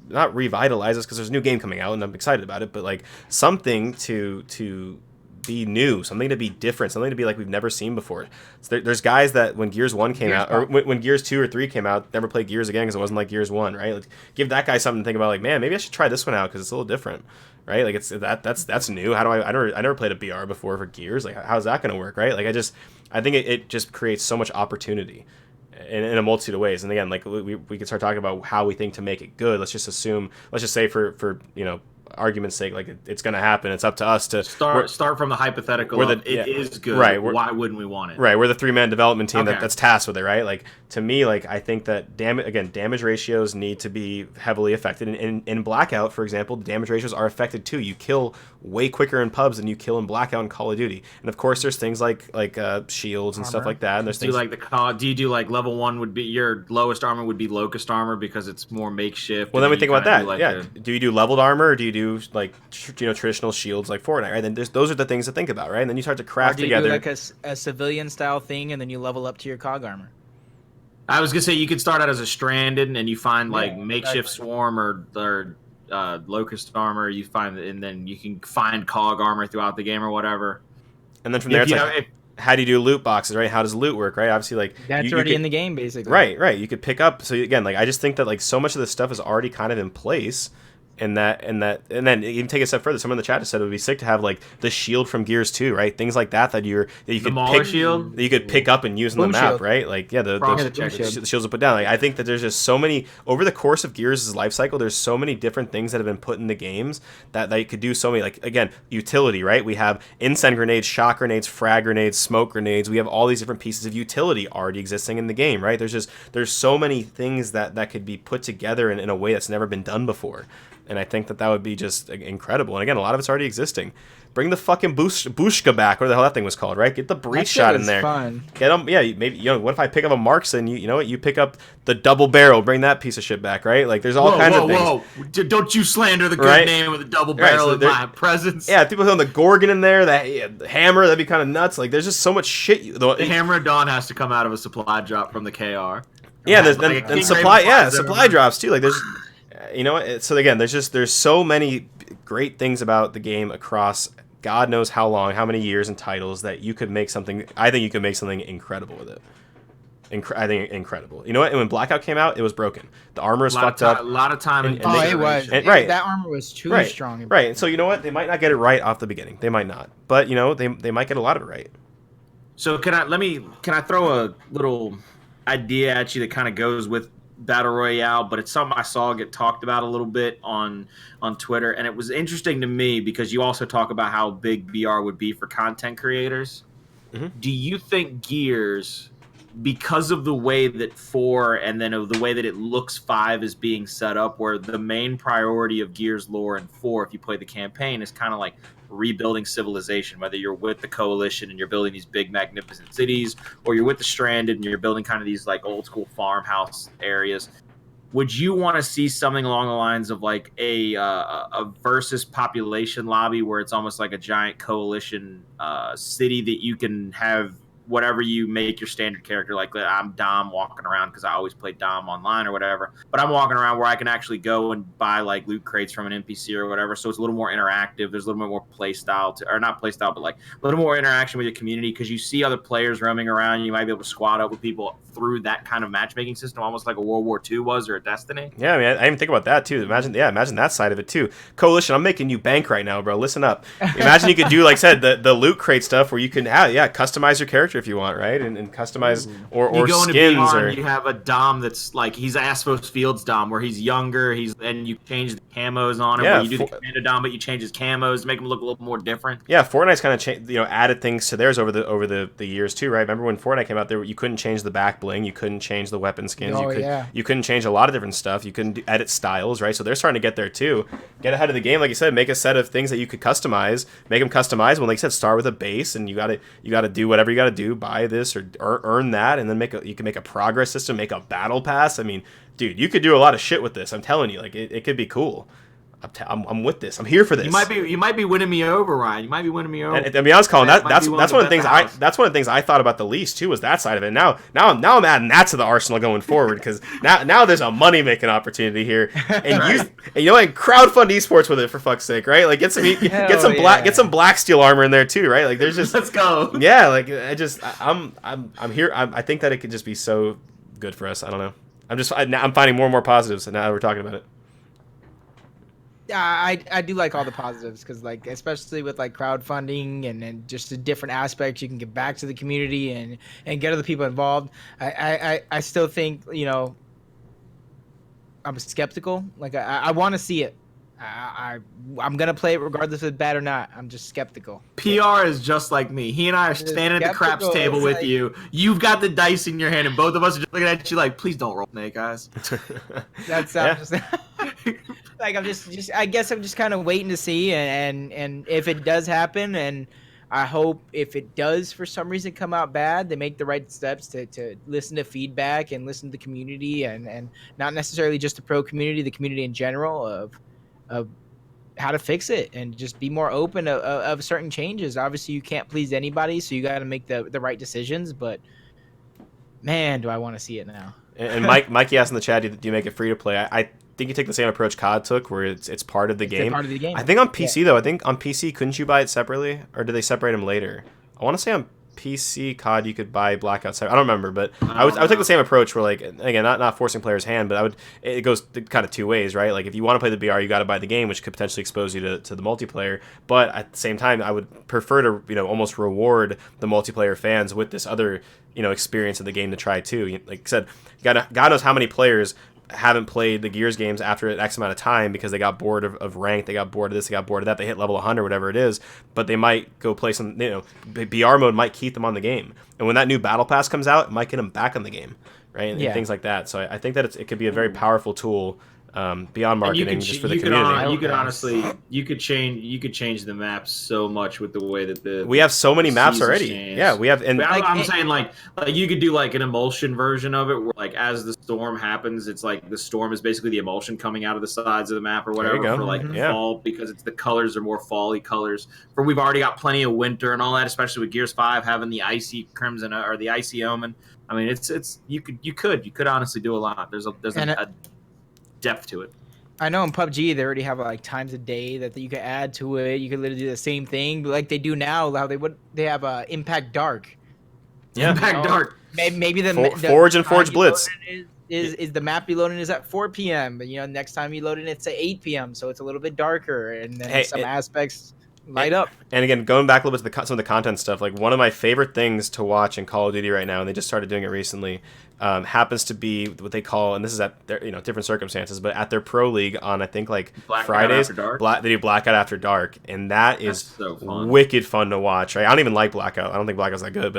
not revitalize us because there's a new game coming out and I'm excited about it, but like something to be new, something to be different, something to be like we've never seen before. So there's guys that when Gears 1 came out, or when Gears 2 or 3 came out, never played Gears again because it wasn't like Gears 1, right? Like, give that guy something to think about, like, man, maybe I should try this one out because it's a little different, right? Like that's new. How do I never played a BR before for Gears. Like how's that going to work, right? Like I think it just creates so much opportunity in a multitude of ways. And again, like we could start talking about how we think to make it good. Let's just say for argument's sake, like it's going to happen. It's up to us to start from the hypothetical. It is good. Right. Why wouldn't we want it? Right. We're the 3-man development team that's tasked with it. Right. Like to me, like I think that damage ratios need to be heavily affected. In Blackout, for example, the damage ratios are affected too. You kill way quicker in pubs than you kill in Blackout and Call of Duty. And of course, there's things like shields and stuff like that. And there's do you do like level 1 would be your lowest armor would be locust armor because it's more makeshift. Well, then we think about that. Do you do leveled armor or do you do like traditional shields like Fortnite? Right. Then those are the things to think about. Right. And then you start to craft together. Do you do like a civilian style thing and then you level up to your cog armor. I was gonna say you could start out as a stranded, and you find like makeshift exactly. swarm or locust armor. You find, and then you can find cog armor throughout the game or whatever. And then from there, If it's you like, have, if, how do you do loot boxes, right? How does loot work, right? Obviously, like That's you already could, in the game, basically. right. You could pick up. So again, like I just think that like so much of this stuff is already kind of in place. And then even take a step further. Someone in the chat just said it would be sick to have like the shield from Gears 2, right? Things like that you the could Mauler pick, shield, that you could pick up and use in the Boom map, shield. right? Like the Frost boom checkers. shield. shields are put down. Like I think that there's just so many over the course of Gears' life cycle. There's so many different things that have been put in the games that you could do so many. Like again, utility, right? We have incense grenades, shock grenades, frag grenades, smoke grenades. We have all these different pieces of utility already existing in the game, right? There's so many things that could be put together in a way that's never been done before. And I think that would be just incredible. And again, a lot of it's already existing. Bring the fucking Bushka back, whatever the hell that thing was called, right? Get the breach shot in there. Fun. Get them, yeah. Maybe what if I pick up a Marksman? You know what? You pick up the double barrel. Bring that piece of shit back, right? Like there's all kinds of things. Whoa! Don't you slander the good name of the double barrel in my presence? Yeah, people throwing the Gorgon in there, the hammer. That'd be kind of nuts. Like there's just so much shit. The hammer of dawn has to come out of a supply drop from the KR. Yeah, then supply drops too. Like there's. You know, so again, there's so many great things about the game across God knows how long, how many years and titles that you could make something. I think you could make something incredible with it. I think incredible. You know what? And when Blackout came out, it was broken. The armor is fucked up. A lot of time. It was. Right. That armor was too strong. Right. And so you know what? They might not get it right off the beginning. They might not. But you know, they might get a lot of it right. So can I throw a little idea at you that kind of goes with Battle Royale, but it's something I saw get talked about a little bit on Twitter, and it was interesting to me because you also talk about how big BR would be for content creators. Mm-hmm. Do you think Gears, because of the way that 4 and then of the way that it looks 5 is being set up, where the main priority of Gears lore in 4, if you play the campaign, is kind of like rebuilding civilization, whether you're with the coalition and you're building these big magnificent cities, or you're with the stranded and you're building kind of these like old school farmhouse areas, would you want to see something along the lines of like a versus population lobby where it's almost like a giant coalition city that you can have whatever you make your standard character? Like I'm Dom walking around because I always play Dom online or whatever, but I'm walking around where I can actually go and buy like loot crates from an NPC or whatever. So it's a little more interactive. There's a little bit more play style or not play style, but like a little more interaction with your community because you see other players roaming around. You might be able to squad up with people through that kind of matchmaking system, almost like a World War II was or a Destiny. Yeah, I mean, I even think about that too. Imagine that side of it too. Coalition, I'm making you bank right now, bro. Listen up. Imagine you could do, like I said, the loot crate stuff where you can customize your character if you want, right? And customize or you go skins into or you have a Dom that's like he's Asphos Fields Dom where he's younger, and you change the camos on him. Yeah, where you do the Commander Dom, but you change his camos to make him look a little more different. Yeah, Fortnite's kind of added things to theirs over the years too, right? Remember when Fortnite came out, there you couldn't change the back bling, you couldn't change the weapon skins, you couldn't change a lot of different stuff, you couldn't edit styles, right? So they're starting to get there too. Get ahead of the game, like you said, make a set of things that you could customize, make them customizable. Like you said, start with a base, and you gotta do whatever you gotta do, buy this or earn that, and then you can make a progress system, make a battle pass. I mean, dude, you could do a lot of shit with this. I'm telling you, like it could be cool. I'm with this. I'm here for this. You might be winning me over, Ryan. You might be winning me over. And to be honest, Colin, that's one of the things I thought about the least too, was that side of it. Now I'm adding that to the arsenal going forward, because now there's a money making opportunity here, and you know what, crowdfund esports with it, for fuck's sake, right? Like get some black steel armor in there too, right? Like there's just let's go. Yeah, like I'm here. I think that it could just be so good for us. I don't know. I'm finding more and more positives, and now that we're talking about it. Yeah, I do like all the positives, because like especially with like crowdfunding and just the different aspects you can get back to the community and get other people involved. I still think, I'm skeptical. Like I want to see it. I'm gonna play it regardless if it's bad or not. I'm just skeptical. PR is just like me. He and I are standing at the craps table with you. You've got the dice in your hand, and both of us are just looking at you like, please don't roll snake eyes. That's just like I guess I'm just kind of waiting to see, and if it does happen, and I hope if it does for some reason come out bad, they make the right steps to listen to feedback and listen to the community, and not necessarily just the pro community, the community in general of how to fix it, and just be more open of certain changes. Obviously, you can't please anybody, so you got to make the right decisions. But Man, do I want to see it now. And Mikey asked in the chat, do you make it free to play? I think you take the same approach COD took, where it's part of the game. Part of the game. I think on PC though, I think on PC couldn't you buy it separately, or did they separate them later? I want to say on PC COD you could buy Blackout separate. I don't remember, but I would take the same approach where, like, again, not forcing players' hand, but it goes kind of two ways, right? Like, if you want to play the BR, you got to buy the game, which could potentially expose you to the multiplayer. But at the same time, I would prefer to almost reward the multiplayer fans with this other experience of the game to try too. Like I said, God knows how many players haven't played the Gears games after an X amount of time because they got bored of rank, they got bored of this, they got bored of that, they hit level 100, whatever it is, but they might go play some, BR mode might keep them on the game. And when that new battle pass comes out, it might get them back on the game, right? And things like that. So I think that it could be a very powerful tool beyond marketing, just for the community. You could change the maps so much with the way that we have so many maps already. Changed. Yeah, we have. And I'm saying like you could do like an emulsion version of it, where like as the storm happens, it's like the storm is basically the emulsion coming out of the sides of the map or whatever for like fall, because the colors are more fall-y colors. For we've already got plenty of winter and all that, especially with Gears 5 having the icy crimson or the icy omen. I mean, it's you could honestly do a lot. There's a depth to it. I know in PUBG they already have like times a day that you can add to it. You can literally do the same thing, but like they do now. How they have Impact Dark. Yeah, Impact Dark. Maybe the Forge and Forge Blitz is the map you loading is at 4 p.m. But next time you load it, it's at 8 p.m. So it's a little bit darker, and then some aspects light up. And again, going back a little bit to some of the content stuff, like one of my favorite things to watch in Call of Duty right now, and they just started doing it recently, happens to be what they call, and this is at their different circumstances, but at their pro league on I think like Fridays, they do Blackout After Dark, and that is so fun. Wicked fun to watch. Right? I don't even like Blackout. I don't think Blackout's that good,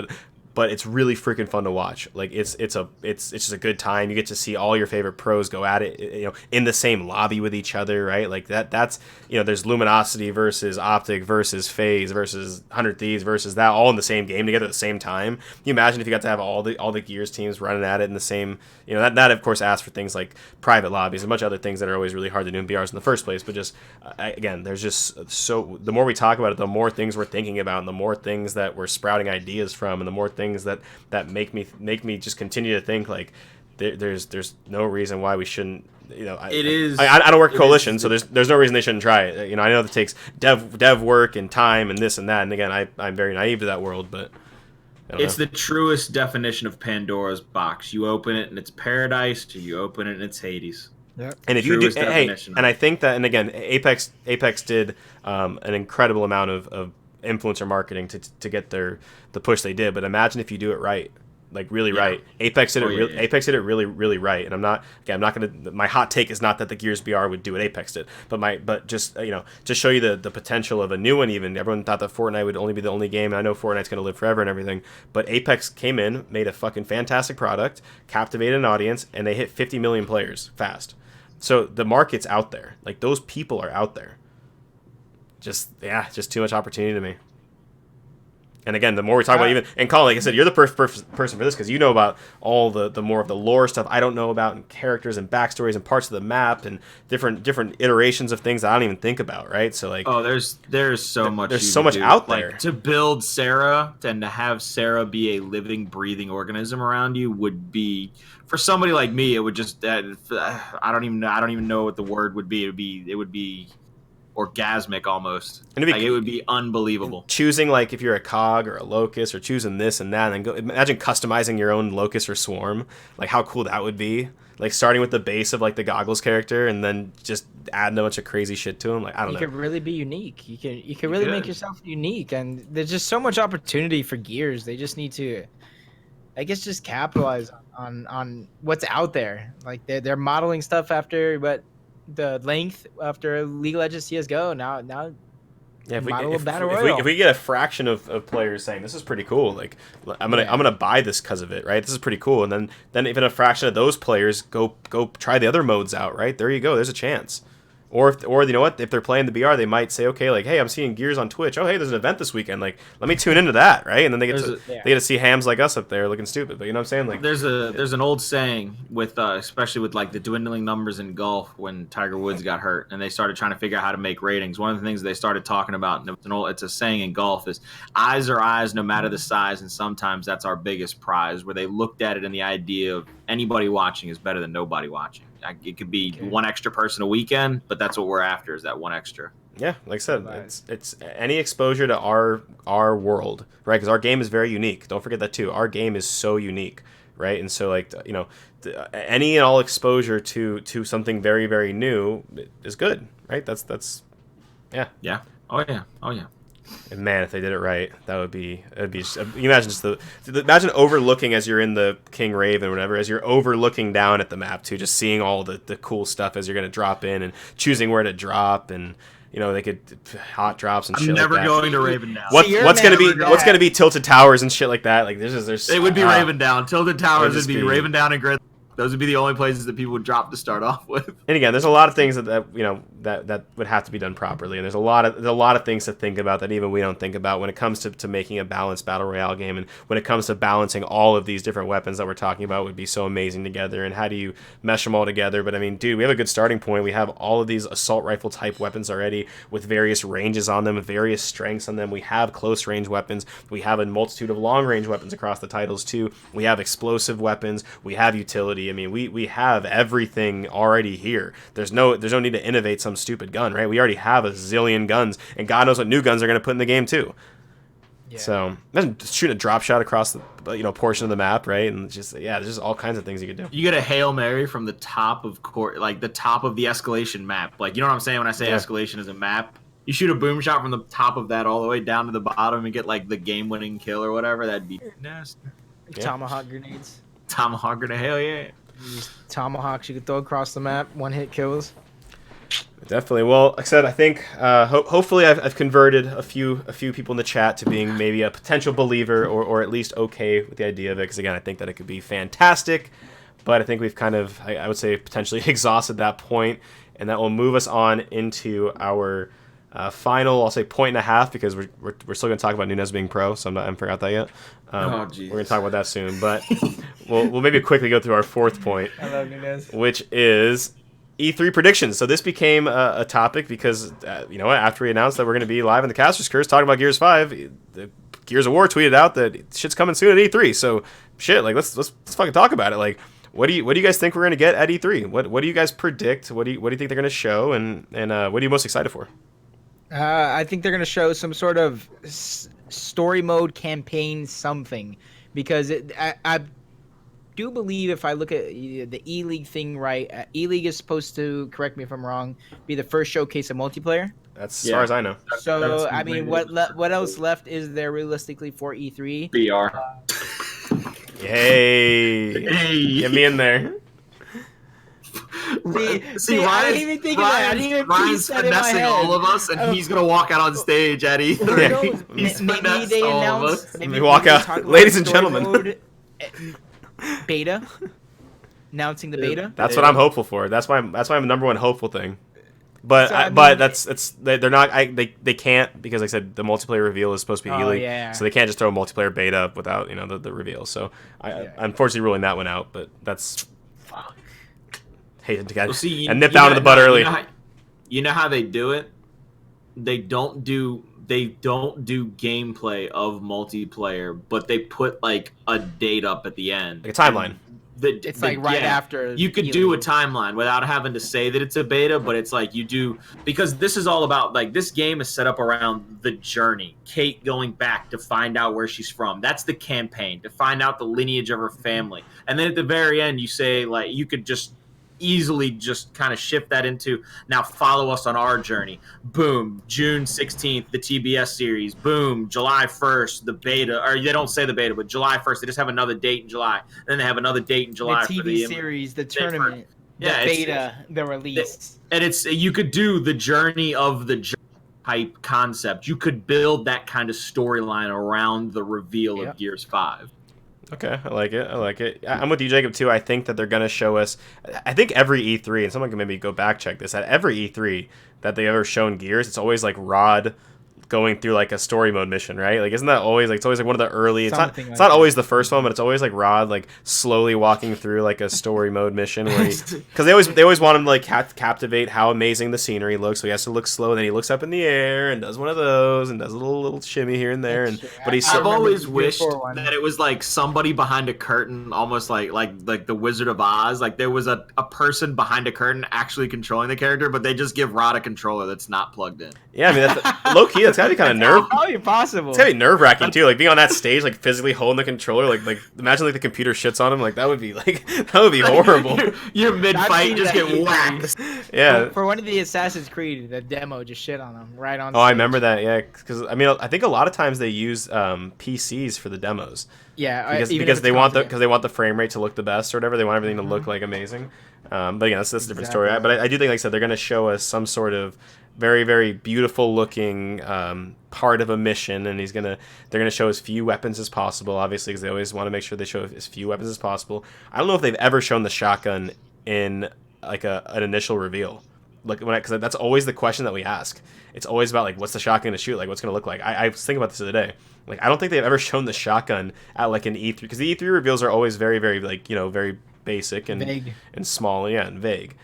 but it's really freaking fun to watch. Like it's just a good time. You get to see all your favorite pros go at it, in the same lobby with each other, right? Like that's there's Luminosity versus Optic versus FaZe versus 100 Thieves versus that, all in the same game together at the same time. Can you imagine if you got to have all the Gears teams running at it in the same, that of course asks for things like private lobbies and a bunch of other things that are always really hard to do in BRs in the first place. But just again, there's just so the more we talk about it, the more things we're thinking about, and the more things that we're sprouting ideas from, and the more things that make me just continue to think like there's no reason why we shouldn't. I don't work coalition, so there's no reason they shouldn't try it. I know that takes dev work and time and this and that, and again I'm very naive to that world, but it's the truest definition of Pandora's box. You open it and it's paradise, or you open it and it's Hades. Yep. And if you do, and I think that, and again, Apex did an incredible amount of influencer marketing to get the push they did. But imagine if you do it right, like really right. Apex did Apex did it really, really right. And I'm not gonna. My hot take is not that the Gears BR would do what Apex did, but just to show you the potential of a new one. Even everyone thought that Fortnite would only be the only game, and I know Fortnite's gonna live forever and everything. But Apex came in, made a fucking fantastic product, captivated an audience, and they hit 50 million players fast. So the market's out there. Like those people are out there. Just too much opportunity to me. And again, the more we talk about even, and Colin, like I said, you're the person for this because you know about all the more of the lore stuff I don't know about, and characters and backstories and parts of the map and different iterations of things that I don't even think about, right? So like, there's so much. There's so much out there. Like, to build Sarah and to have Sarah be a living, breathing organism around you would be, for somebody like me, it would just I don't even know what the word would be. It would be orgasmic almost. And it would be unbelievable. Choosing like if you're a cog or a locust, or choosing this and that, and then imagine customizing your own locust or swarm. Like how cool that would be. Like starting with the base of like the goggles character and then just adding a bunch of crazy shit to him. Like I don't know. You could really be unique. You can really make yourself unique, and there's just so much opportunity for Gears. They just need to, I guess, just capitalize on what's out there. Like they're modeling stuff after the length after League of Legends CS:GO. Now if we get a fraction of players saying this is pretty cool, like I'm gonna buy this because of it, right? This is pretty cool, and then even a fraction of those players go try the other modes out, right? There you go. There's a chance. Or you know what, if they're playing the BR, they might say, okay, like, hey, I'm seeing Gears on Twitch. Oh, hey, there's an event this weekend. Like, let me tune into that, right? And then they get to see hams like us up there looking stupid. But you know what I'm saying? Like, there's an old saying with especially with like the dwindling numbers in golf when Tiger Woods got hurt and they started trying to figure out how to make ratings. One of the things they started talking about, and it's a saying in golf, is eyes are eyes no matter the size, and sometimes that's our biggest prize. Where they looked at it in the idea of anybody watching is better than nobody watching. It could be one extra person a weekend, but that's what we're after, is that one extra. Yeah, like I said, it's any exposure to our world, right? Because our game is very unique. Don't forget that too. Our game is so unique, right? And so, like, you know, any and all exposure to something very, very new is good, right? That's yeah. Yeah. Oh yeah. Oh yeah. And man, if they did it right, it'd be you imagine imagine overlooking as you're in the King Raven or whatever, as you're overlooking down at the map too, just seeing all the cool stuff as you're gonna drop in and choosing where to drop, and you know, they could hot drops and shit like that. I'm never going to Raven Down. What's gonna be Tilted Towers and shit like that? Like there's it would be Raven Down. Tilted Towers would be Raven Down and Grid. Those would be the only places that people would drop to start off with. And again, there's a lot of things that you know that would have to be done properly, and there's a lot of things to think about that even we don't think about when it comes to making a balanced battle royale game, and when it comes to balancing all of these different weapons that we're talking about would be so amazing together, and how do you mesh them all together? But I mean, dude, we have a good starting point. We have all of these assault rifle type weapons already with various ranges on them, with various strengths on them. We have close range weapons. We have a multitude of long range weapons across the titles too. We have explosive weapons. We have utility. I mean, we have everything already here. There's no need to innovate some stupid gun, right? We already have a zillion guns, and God knows what new guns are going to put in the game too. Yeah. So imagine shooting a drop shot across the portion of the map, right? And just there's just all kinds of things you could do. You get a Hail Mary from the top of like the top of the escalation map. Like, you know what I'm saying when I say escalation is a map? You shoot a boom shot from the top of that all the way down to the bottom and get like the game-winning kill or whatever. That'd be nasty. Tomahawk grenades. Tomahawk grenade, hell yeah. Tomahawks you could throw across the map, one hit kills. Definitely. Well, like I said, I think hopefully I've converted a few people in the chat to being maybe a potential believer or at least okay with the idea of it. Because again, I think that it could be fantastic, but I think we've kind of I would say potentially exhausted that point, and that will move us on into our final, I'll say, point and a half, because we're still going to talk about Nunez being pro, so I haven't forgot that yet. We're going to talk about that soon, but we'll maybe quickly go through our fourth point, I love Nunez, which is E3 predictions. So this became a topic because, you know what, after we announced that we're going to be live in the Caster's Curse talking about Gears 5, the Gears of War tweeted out that shit's coming soon at E3. So shit, like let's fucking talk about it. Like, what do you guys think we're going to get at E3? What do you guys predict? What do you think they're going to show? And what are you most excited for? I think they're going to show some sort of story mode campaign something, because I do believe, if I look at the E-League thing right, E-League is supposed to, correct me if I'm wrong, be the first showcase of multiplayer. That's as far as I know. So, I mean, what else left is there realistically for E3? BR. Hey, get me in there. See, I didn't even think of that. I didn't even Ryan's finessing all of us, and he's gonna walk out on stage at E3. Maybe they announce. Maybe walk out, ladies and gentlemen. Beta, announcing the beta. That's what I'm hopeful for. That's my number one hopeful thing. But so, they're not. They can't, because like I said, the multiplayer reveal is supposed to be E-League, so they can't just throw a multiplayer beta up without the reveal. So I'm unfortunately ruling that one out. But that's hated to get and nip down to the butt early. You know how they do it? They don't do gameplay of multiplayer, but they put like a date up at the end, like a timeline. It's like right after. You could do a timeline without having to say that it's a beta, but it's like you do, because this is all about, like, this game is set up around the journey. Kate going back to find out where she's from. That's the campaign, to find out the lineage of her family. And then at the very end, you say, like, you could just easily just kind of shift that into, now follow us on our journey. Boom, June 16th, the TBS series. Boom, July 1st, the beta. Or they don't say the beta, but July 1st. They just have another date in July. And then they have another date in July. The TV series, the tournament, the beta, the release. And you could do the journey of the type concept. You could build that kind of storyline around the reveal of Gears 5. Okay, I like it. I like it. I'm with you, Jacob, too. I think that they're going to show us. I think every E3, and someone can maybe go back check this. At every E3 that they've ever shown Gears, it's always like Rod going through like a story mode mission, right? Like, isn't that always like it's always like one of the early? It's not. It's not always the first one, but it's always like Rod like slowly walking through like a story mode mission where because they always want him to like captivate how amazing the scenery looks. So he has to look slow, and then he looks up in the air and does one of those and does a little shimmy here and there. And but he's. I've always wished that it was like somebody behind a curtain, almost like the Wizard of Oz. Like there was a person behind a curtain actually controlling the character, but they just give Rod a controller that's not plugged in. Yeah, I mean that's low key. That's gotta be kind of probably possible. It's gotta be nerve wracking too. Like being on that stage, like physically holding the controller. Like imagine like the computer shits on him. Like that would be horrible. You're mid fight, just get whacked. Yeah. For one of the Assassin's Creed, the demo just shit on him right on. Oh, I remember that. Yeah, because I mean, I think a lot of times they use PCs for the demos. Yeah, because they want the frame rate to look the best or whatever. They want everything to look like amazing. But again, that's a different story. But I do think, like I said, they're going to show us some sort of very, very beautiful looking part of a mission, and they're gonna show as few weapons as possible, obviously, because they always want to make sure they show as few weapons as possible. I don't know if they've ever shown the shotgun in like an initial reveal, like because that's always the question that we ask. It's always about like what's the shotgun to shoot, like what's gonna look like. I was thinking about this the other day. Like I don't think they've ever shown the shotgun at like an E3, because the E3 reveals are always very, very like very basic and vague and small, and vague.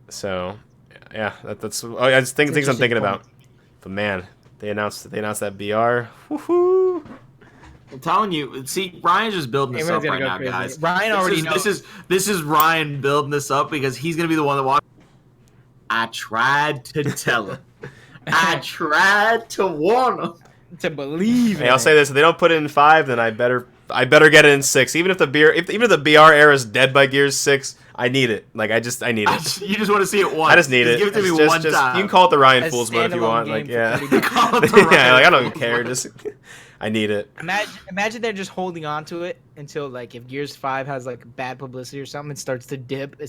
So. Yeah, that's. I just things I'm thinking about. But man, they announced that BR. Woohoo! I'm telling you. See, Ryan's just building this up right now, crazy. Guys. Ryan already knows. This is Ryan building this up because he's gonna be the one that walks. I tried to tell him. I tried to warn him. To believe. Hey, I'll say this: if they don't put it in 5, then I better get it in 6. Even if the BR era is dead by Gears 6. I need it. Like I need it. You just want to see it once. I just need it. Give it to me one time. You can call it the Ryan Fools mode if you want. Like yeah. Call it the yeah. Like I don't care. Just I need it. Imagine they're just holding on to it until like if Gears 5 has like bad publicity or something, it starts to dip.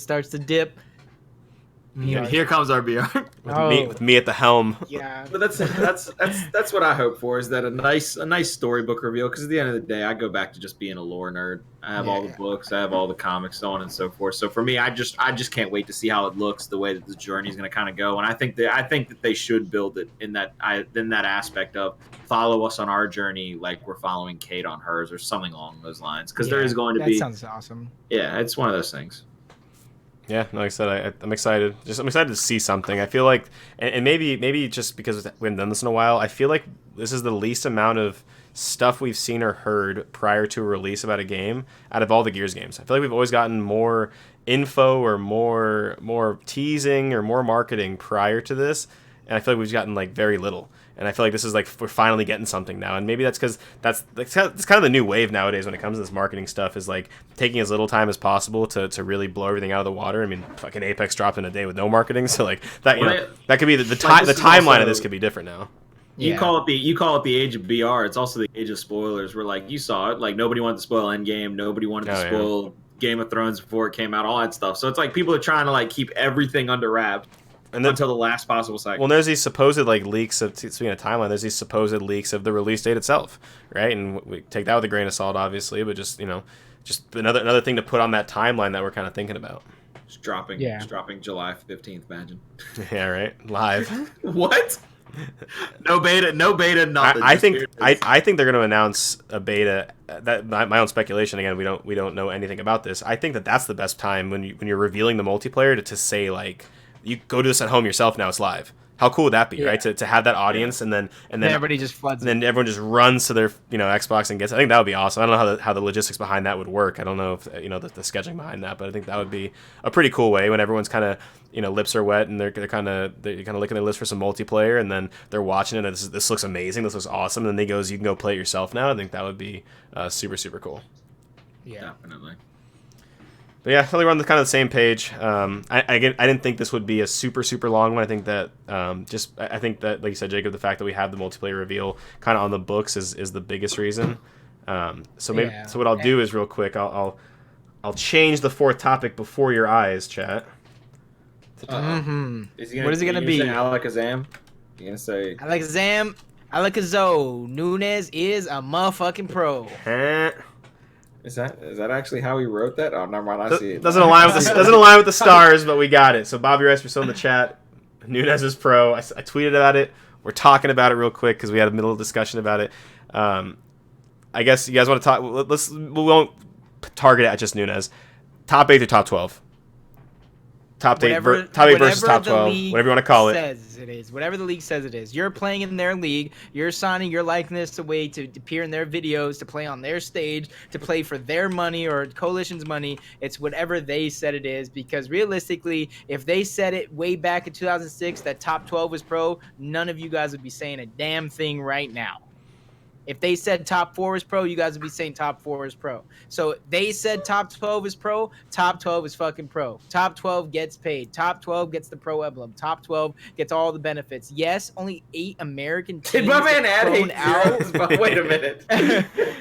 Here comes our BR. With me at the helm. Yeah. But that's what I hope for, is that a nice storybook reveal, because at the end of the day I go back to just being a lore nerd. I have all the books, I have all the comics, so on and so forth. So for me, I just can't wait to see how it looks, the way that the journey is going to kind of go. And I think that they should build it in that aspect of follow us on our journey like we're following Kate on hers, or something along those lines, because there is going to be. That sounds awesome. Yeah, it's one of those things. Yeah, like I said, I'm excited. I'm excited to see something. I feel like, and maybe just because we haven't done this in a while, I feel like this is the least amount of stuff we've seen or heard prior to a release about a game out of all the Gears games. I feel like we've always gotten more info or more teasing or more marketing prior to this, and I feel like we've gotten like very little. And I feel like this is like we're finally getting something now, and maybe that's because it's kind of the new wave nowadays when it comes to this marketing stuff, is like taking as little time as possible to really blow everything out of the water. I mean, fucking Apex dropped in a day with no marketing, so like that that could be the timeline of this could be different now. You call it the age of BR. It's also the age of spoilers. Where like you saw it, like nobody wanted to spoil Endgame, nobody wanted to spoil Game of Thrones before it came out, all that stuff. So it's like people are trying to like keep everything under wraps. And then, until the last possible second. Well, there's these supposed like leaks of, speaking of timeline, there's these supposed leaks of the release date itself, right? And we take that with a grain of salt, obviously, but just another thing to put on that timeline that we're kind of thinking about. Just dropping July 15th, imagine. Yeah, right. Live. What? No beta, nothing. I think they're going to announce a beta. That my own speculation. Again, we don't know anything about this. I think that's the best time when you're revealing the multiplayer to say like, you go do this at home yourself now, it's live. How cool would that be, right? To have that audience and then everybody just floods. And then everyone just runs to their Xbox and gets. I think that would be awesome. I don't know how the logistics behind that would work. I don't know if the scheduling behind that, but I think that would be a pretty cool way when everyone's kind of lips are wet and they're kind of licking their lips for some multiplayer, and then they're watching it and this looks amazing, this looks awesome, and then you can go play it yourself now. I think that would be super, super cool. Yeah, definitely. But yeah, I think we're on kind of the same page. I didn't think this would be a super, super long one. I think that I think that, like you said, Jacob, the fact that we have the multiplayer reveal kind of on the books is the biggest reason. So what I'll do is real quick, I'll change the fourth topic before your eyes, chat. What is it gonna be? Alakazam? You gonna say Alakazam? Alakazo Nunez is a motherfucking pro. Is that actually how he wrote that? Oh, never mind. I see it. Doesn't align with the stars, but we got it. So Bobby Rice, we're still in the chat. Nunez is pro. I tweeted about it. We're talking about it real quick because we had a middle discussion about it. I guess you guys want to talk. We won't target it at just Nunez. Top 8 to top 12. Top 8 versus top 12, whatever you want to call it. Says it is. Whatever the league says it is. You're playing in their league. You're signing your likeness away to appear in their videos, to play on their stage, to play for their money or Coalition's money. It's whatever they said it is, because realistically, if they said it way back in 2006 that top 12 was pro, none of you guys would be saying a damn thing right now. If they said top 4 is pro, you guys would be saying top 4 is pro. So they said top 12 is pro, top 12 is fucking pro. Top 12 gets paid. Top 12 gets the pro emblem. Top 12 gets all the benefits. Yes, only 8 American teams. Did my man add 8 zeros? But wait a minute.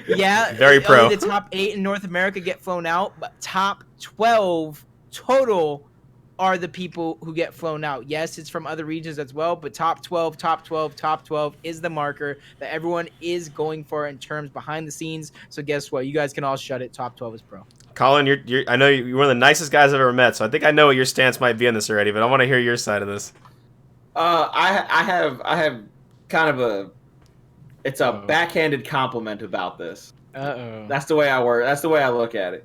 Yeah. Very pro. Only the top 8 in North America get flown out, but top 12 total are the people who get flown out. Yes, it's from other regions as well, but top 12 is the marker that everyone is going for in terms behind the scenes. So guess what? You guys can all shut it. Top 12 is pro. Colin, I know you're one of the nicest guys I've ever met, so I think I know what your stance might be on this already, but I want to hear your side of this. I have kind of a backhanded compliment about this. That's the way I work. That's the way I look at it.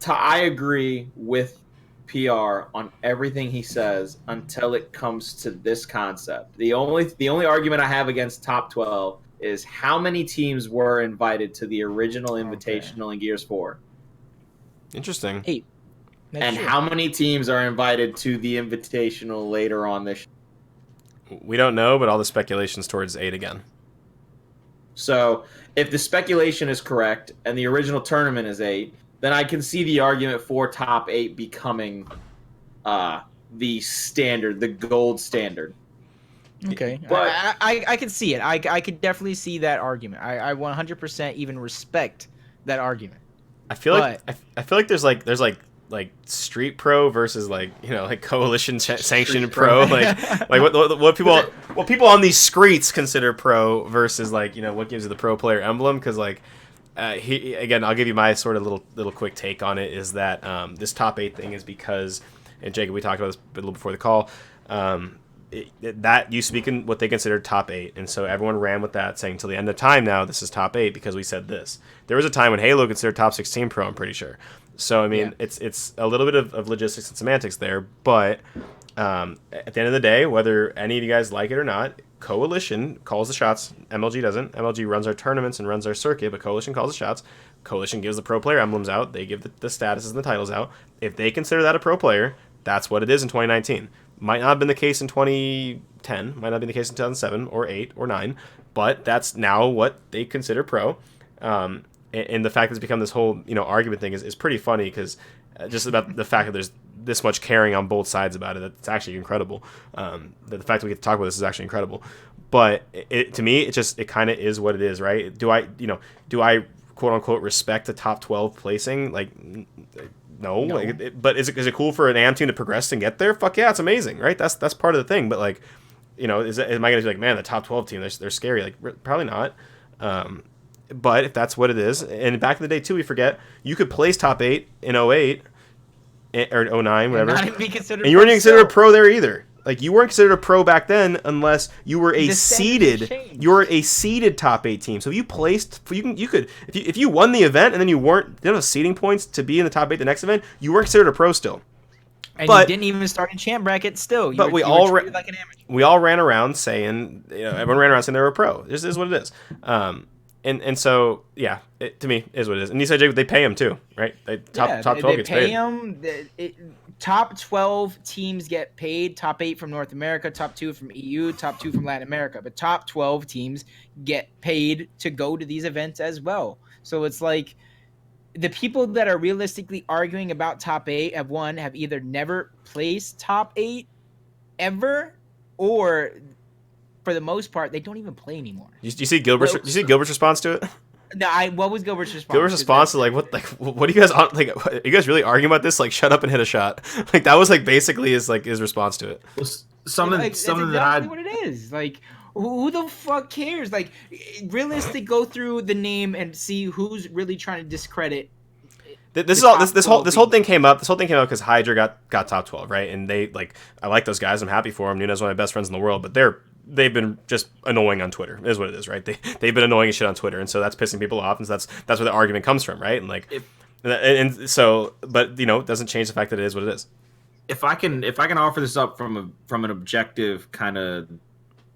I agree with PR on everything he says until it comes to this concept. The only argument I have against top 12 is how many teams were invited to the original Invitational in Gears 4. Interesting. 8. And how many teams are invited to the Invitational later on this year? We don't know, but all the speculation's towards 8 again. So if the speculation is correct and the original tournament is 8, then I can see the argument for top 8 becoming the standard, the gold standard. Okay, but I can see it. I could definitely see that argument. I 100% even respect that argument. I feel like there's like street pro versus like coalition sanctioned pro, like what people on these streets consider pro versus what gives you the pro player emblem, because again, I'll give you my sort of little quick take on it, is that this top 8 thing is because, and Jacob, we talked about this a little before the call, that used to be what they considered top 8, and so everyone ran with that, saying till the end of time now this is top 8 because we said this. There was a time when Halo considered top 16 pro, I'm pretty sure. So I mean, it's a little bit of logistics and semantics there, but at the end of the day, whether any of you guys like it or not, Coalition calls the shots. MLG doesn't. MLG runs our tournaments and runs our circuit, but Coalition calls the shots. Coalition gives the pro player emblems out. They give the statuses and the titles out. If they consider that a pro player, that's what it is in 2019. Might not have been the case in 2010. Might not have been the case in 2007 or 8 or 9. But that's now what they consider pro. And the fact that it's become this whole argument thing is pretty funny, because just about the fact that there's this much caring on both sides about it, that's actually incredible. The fact that we get to talk about this is actually incredible. But to me, it kind of is what it is, right? Do I quote unquote respect the top 12 placing? No. But is it cool for an AM team to progress and get there? Fuck yeah, it's amazing, right? That's part of the thing. But am I gonna be like, man, the top 12 team, they're scary? Probably not. But if that's what it is, and back in the day too, we forget you could place top 8 in 08 or 09, whatever, and you weren't even considered a pro there either. You weren't considered a pro back then unless you were a seeded. You were a seeded top 8 team. So if you placed, you could if you won the event and then you didn't have seeding points to be in the top 8 the next event, you weren't considered a pro still. And you didn't even start in champ bracket still. We all ran around saying, everyone ran around saying they were a pro. This is what it is. And so, yeah, to me, is what it is. And you said, Jake, they pay them too, right? Top 12 gets paid. They pay them. Top 12 teams get paid. Top 8 from North America, top 2 from EU, top 2 from Latin America. But top 12 teams get paid to go to these events as well. So it's like the people that are realistically arguing about top 8 have either never placed top 8 ever, or for the most part, they don't even play anymore. You see Gilbert's response to it? What was Gilbert's response? Gilbert's response to what are you guys on? Are you guys really arguing about this? Shut up and hit a shot. That was basically his response to it. Well, something exactly that what it is. Who the fuck cares? Realistic, go through the name and see who's really trying to discredit This whole thing came up. This whole thing came up because Hydra got top 12, right? And they I like those guys. I'm happy for them. Nuna's one of my best friends in the world, but they've been just annoying on Twitter. Is what it is, right? They've been annoying as shit on Twitter, and so that's pissing people off, and so that's where the argument comes from, right? And but it doesn't change the fact that it is what it is. If I can offer this up from an objective kind of,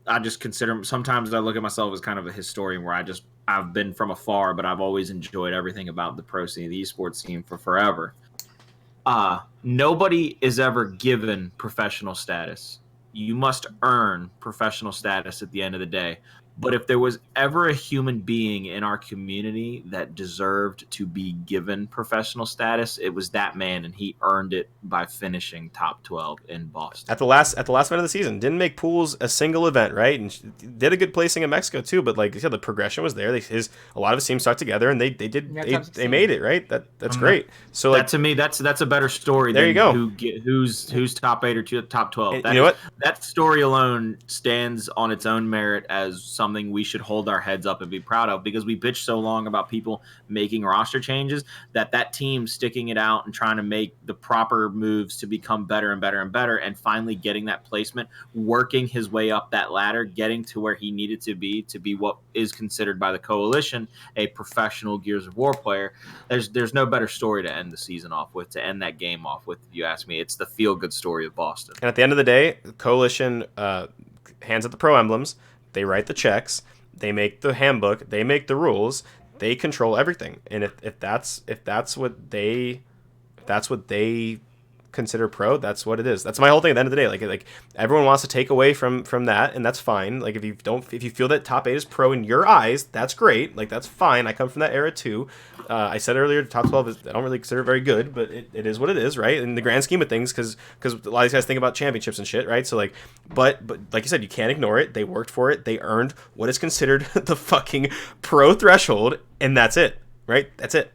I just consider, sometimes I look at myself as kind of a historian where I've been from afar, but I've always enjoyed everything about the pro scene, the esports scene for forever. Nobody is ever given professional status. You must earn professional status at the end of the day. But if there was ever a human being in our community that deserved to be given professional status, it was that man, and he earned it by finishing top 12 in Boston. At the last event of the season, didn't make pools a single event, right? And did a good placing in Mexico too. But like you said, the progression was there. A lot of his teams stuck together, and they made it, right? That's great. So that to me, that's a better story. There you go. Who's top 8 or top 12? You know what? That story alone stands on its own merit as something we should hold our heads up and be proud of, because we bitch so long about people making roster changes that team sticking it out and trying to make the proper moves to become better and better and better, and finally getting that placement, working his way up that ladder, getting to where he needed to be what is considered by the coalition a professional Gears of War player. There's no better story to end the season off with, to end that game off with, if you ask me. It's the feel-good story of Boston. And at the end of the day, the coalition hands out the pro emblems. They write the checks, they make the handbook, they make the rules, they control everything. And if that's what they consider pro, that's what it is. That's my whole thing at the end of the day. Like everyone wants to take away from that, and that's fine. Like if you feel that top 8 is pro in your eyes, that's great. Like that's fine. I come from that era too. I said earlier, top 12 is, I don't really consider it very good, but it is what it is, right? In the grand scheme of things, because a lot of these guys think about championships and shit, right? So like, but like you said, you can't ignore it. They worked for it. They earned what is considered the fucking pro threshold, and that's it, right? That's it.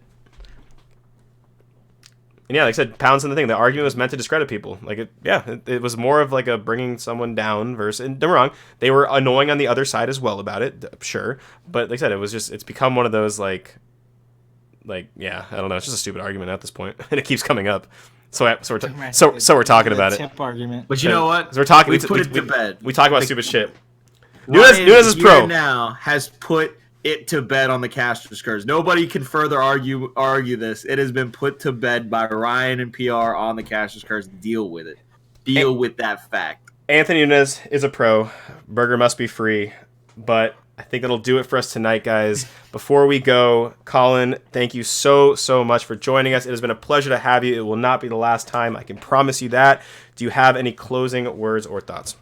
And yeah, like I said, pounds in the thing. The argument was meant to discredit people. Like, it was more of like a bringing someone down versus. And don't get me wrong, they were annoying on the other side as well about it, sure. But like I said, it's become one of those like yeah, I don't know. It's just a stupid argument at this point, and it keeps coming up. So we're talking about it. Argument. But you know what? So we're talking. We put it to bed. We talk about stupid shit. Nunes is pro. Now has put it to bed on the Castro Curse. Nobody can further argue this. It has been put to bed by Ryan and PR on the Castro Curse. Deal with it. Deal with that fact. Anthony Nunes is a pro. Burger must be free. But I think that'll do it for us tonight, guys. Before we go, Colin, thank you so much for joining us. It has been a pleasure to have you. It will not be the last time. I can promise you that. Do you have any closing words or thoughts?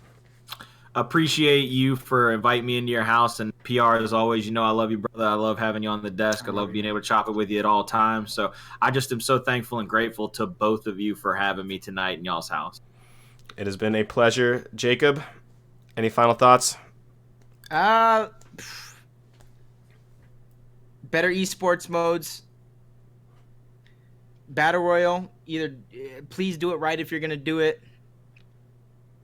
Appreciate you for inviting me into your house, and PR as always. You know I love you, brother. I love having you on the desk. I love being able to chop it with you at all times. So I just am so thankful and grateful to both of you for having me tonight in y'all's house. It has been a pleasure. Jacob, any final thoughts? Better esports modes. Battle Royale. Either please do it right if you're gonna do it.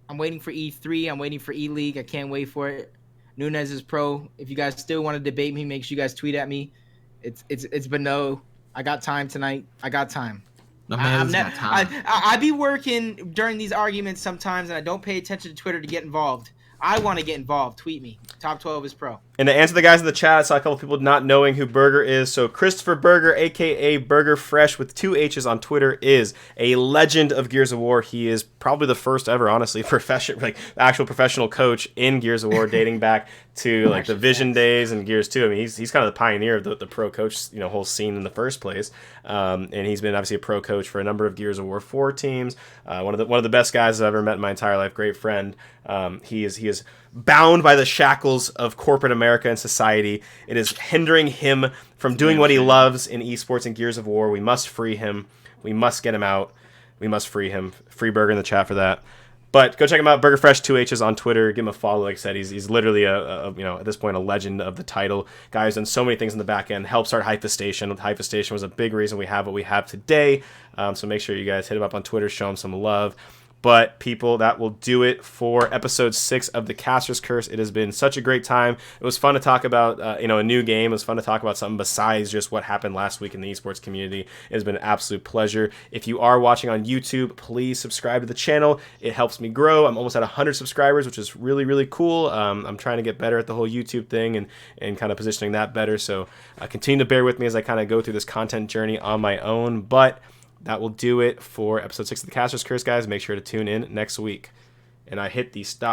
I'm waiting for E3. I'm waiting for E-League. I can't wait for it. Nunes is pro. If you guys still want to debate me, make sure you guys tweet at me. It's been no. I got time tonight. I got time. I be working during these arguments sometimes, and I don't pay attention to Twitter to get involved. I want to get involved. Tweet me. Top 12 is pro. And to answer the guys in the chat, I saw a couple people not knowing who Burger is. So Christopher Burger, a.k.a. Burger Fresh with 2 H's on Twitter, is a legend of Gears of War. He is probably the first ever, honestly, actual professional coach in Gears of War, dating back to like the Vision days and Gears 2. I mean, he's kind of the pioneer of the pro coach, whole scene in the first place. And he's been obviously a pro coach for a number of Gears of War 4 teams. One of the best guys I've ever met in my entire life. Great friend. He is bound by the shackles of corporate America and society. It is hindering him from doing what he loves in esports and Gears of War. We must free him. We must get him out. We must free him. Free Burger in the chat for that. But go check him out, Burger Fresh 2 H's on Twitter. Give him a follow. Like I said, he's literally at this point a legend of the title. Guy who's done so many things in the back end. Helped start Hypestation. Hypestation was a big reason we have what we have today. So make sure you guys hit him up on Twitter, show him some love. But people, that will do it for episode 6 of the Caster's Curse. It has been such a great time. It was fun to talk about a new game. It was fun to talk about something besides just what happened last week in the esports community. It has been an absolute pleasure. If you are watching on YouTube, please subscribe to the channel. It helps me grow. I'm almost at 100 subscribers, which is really, really cool. I'm trying to get better at the whole YouTube thing and kind of positioning that better. So continue to bear with me as I kind of go through this content journey on my own. But that will do it for episode 6 of the Caster's Curse, guys. Make sure to tune in next week. And I hit the stop.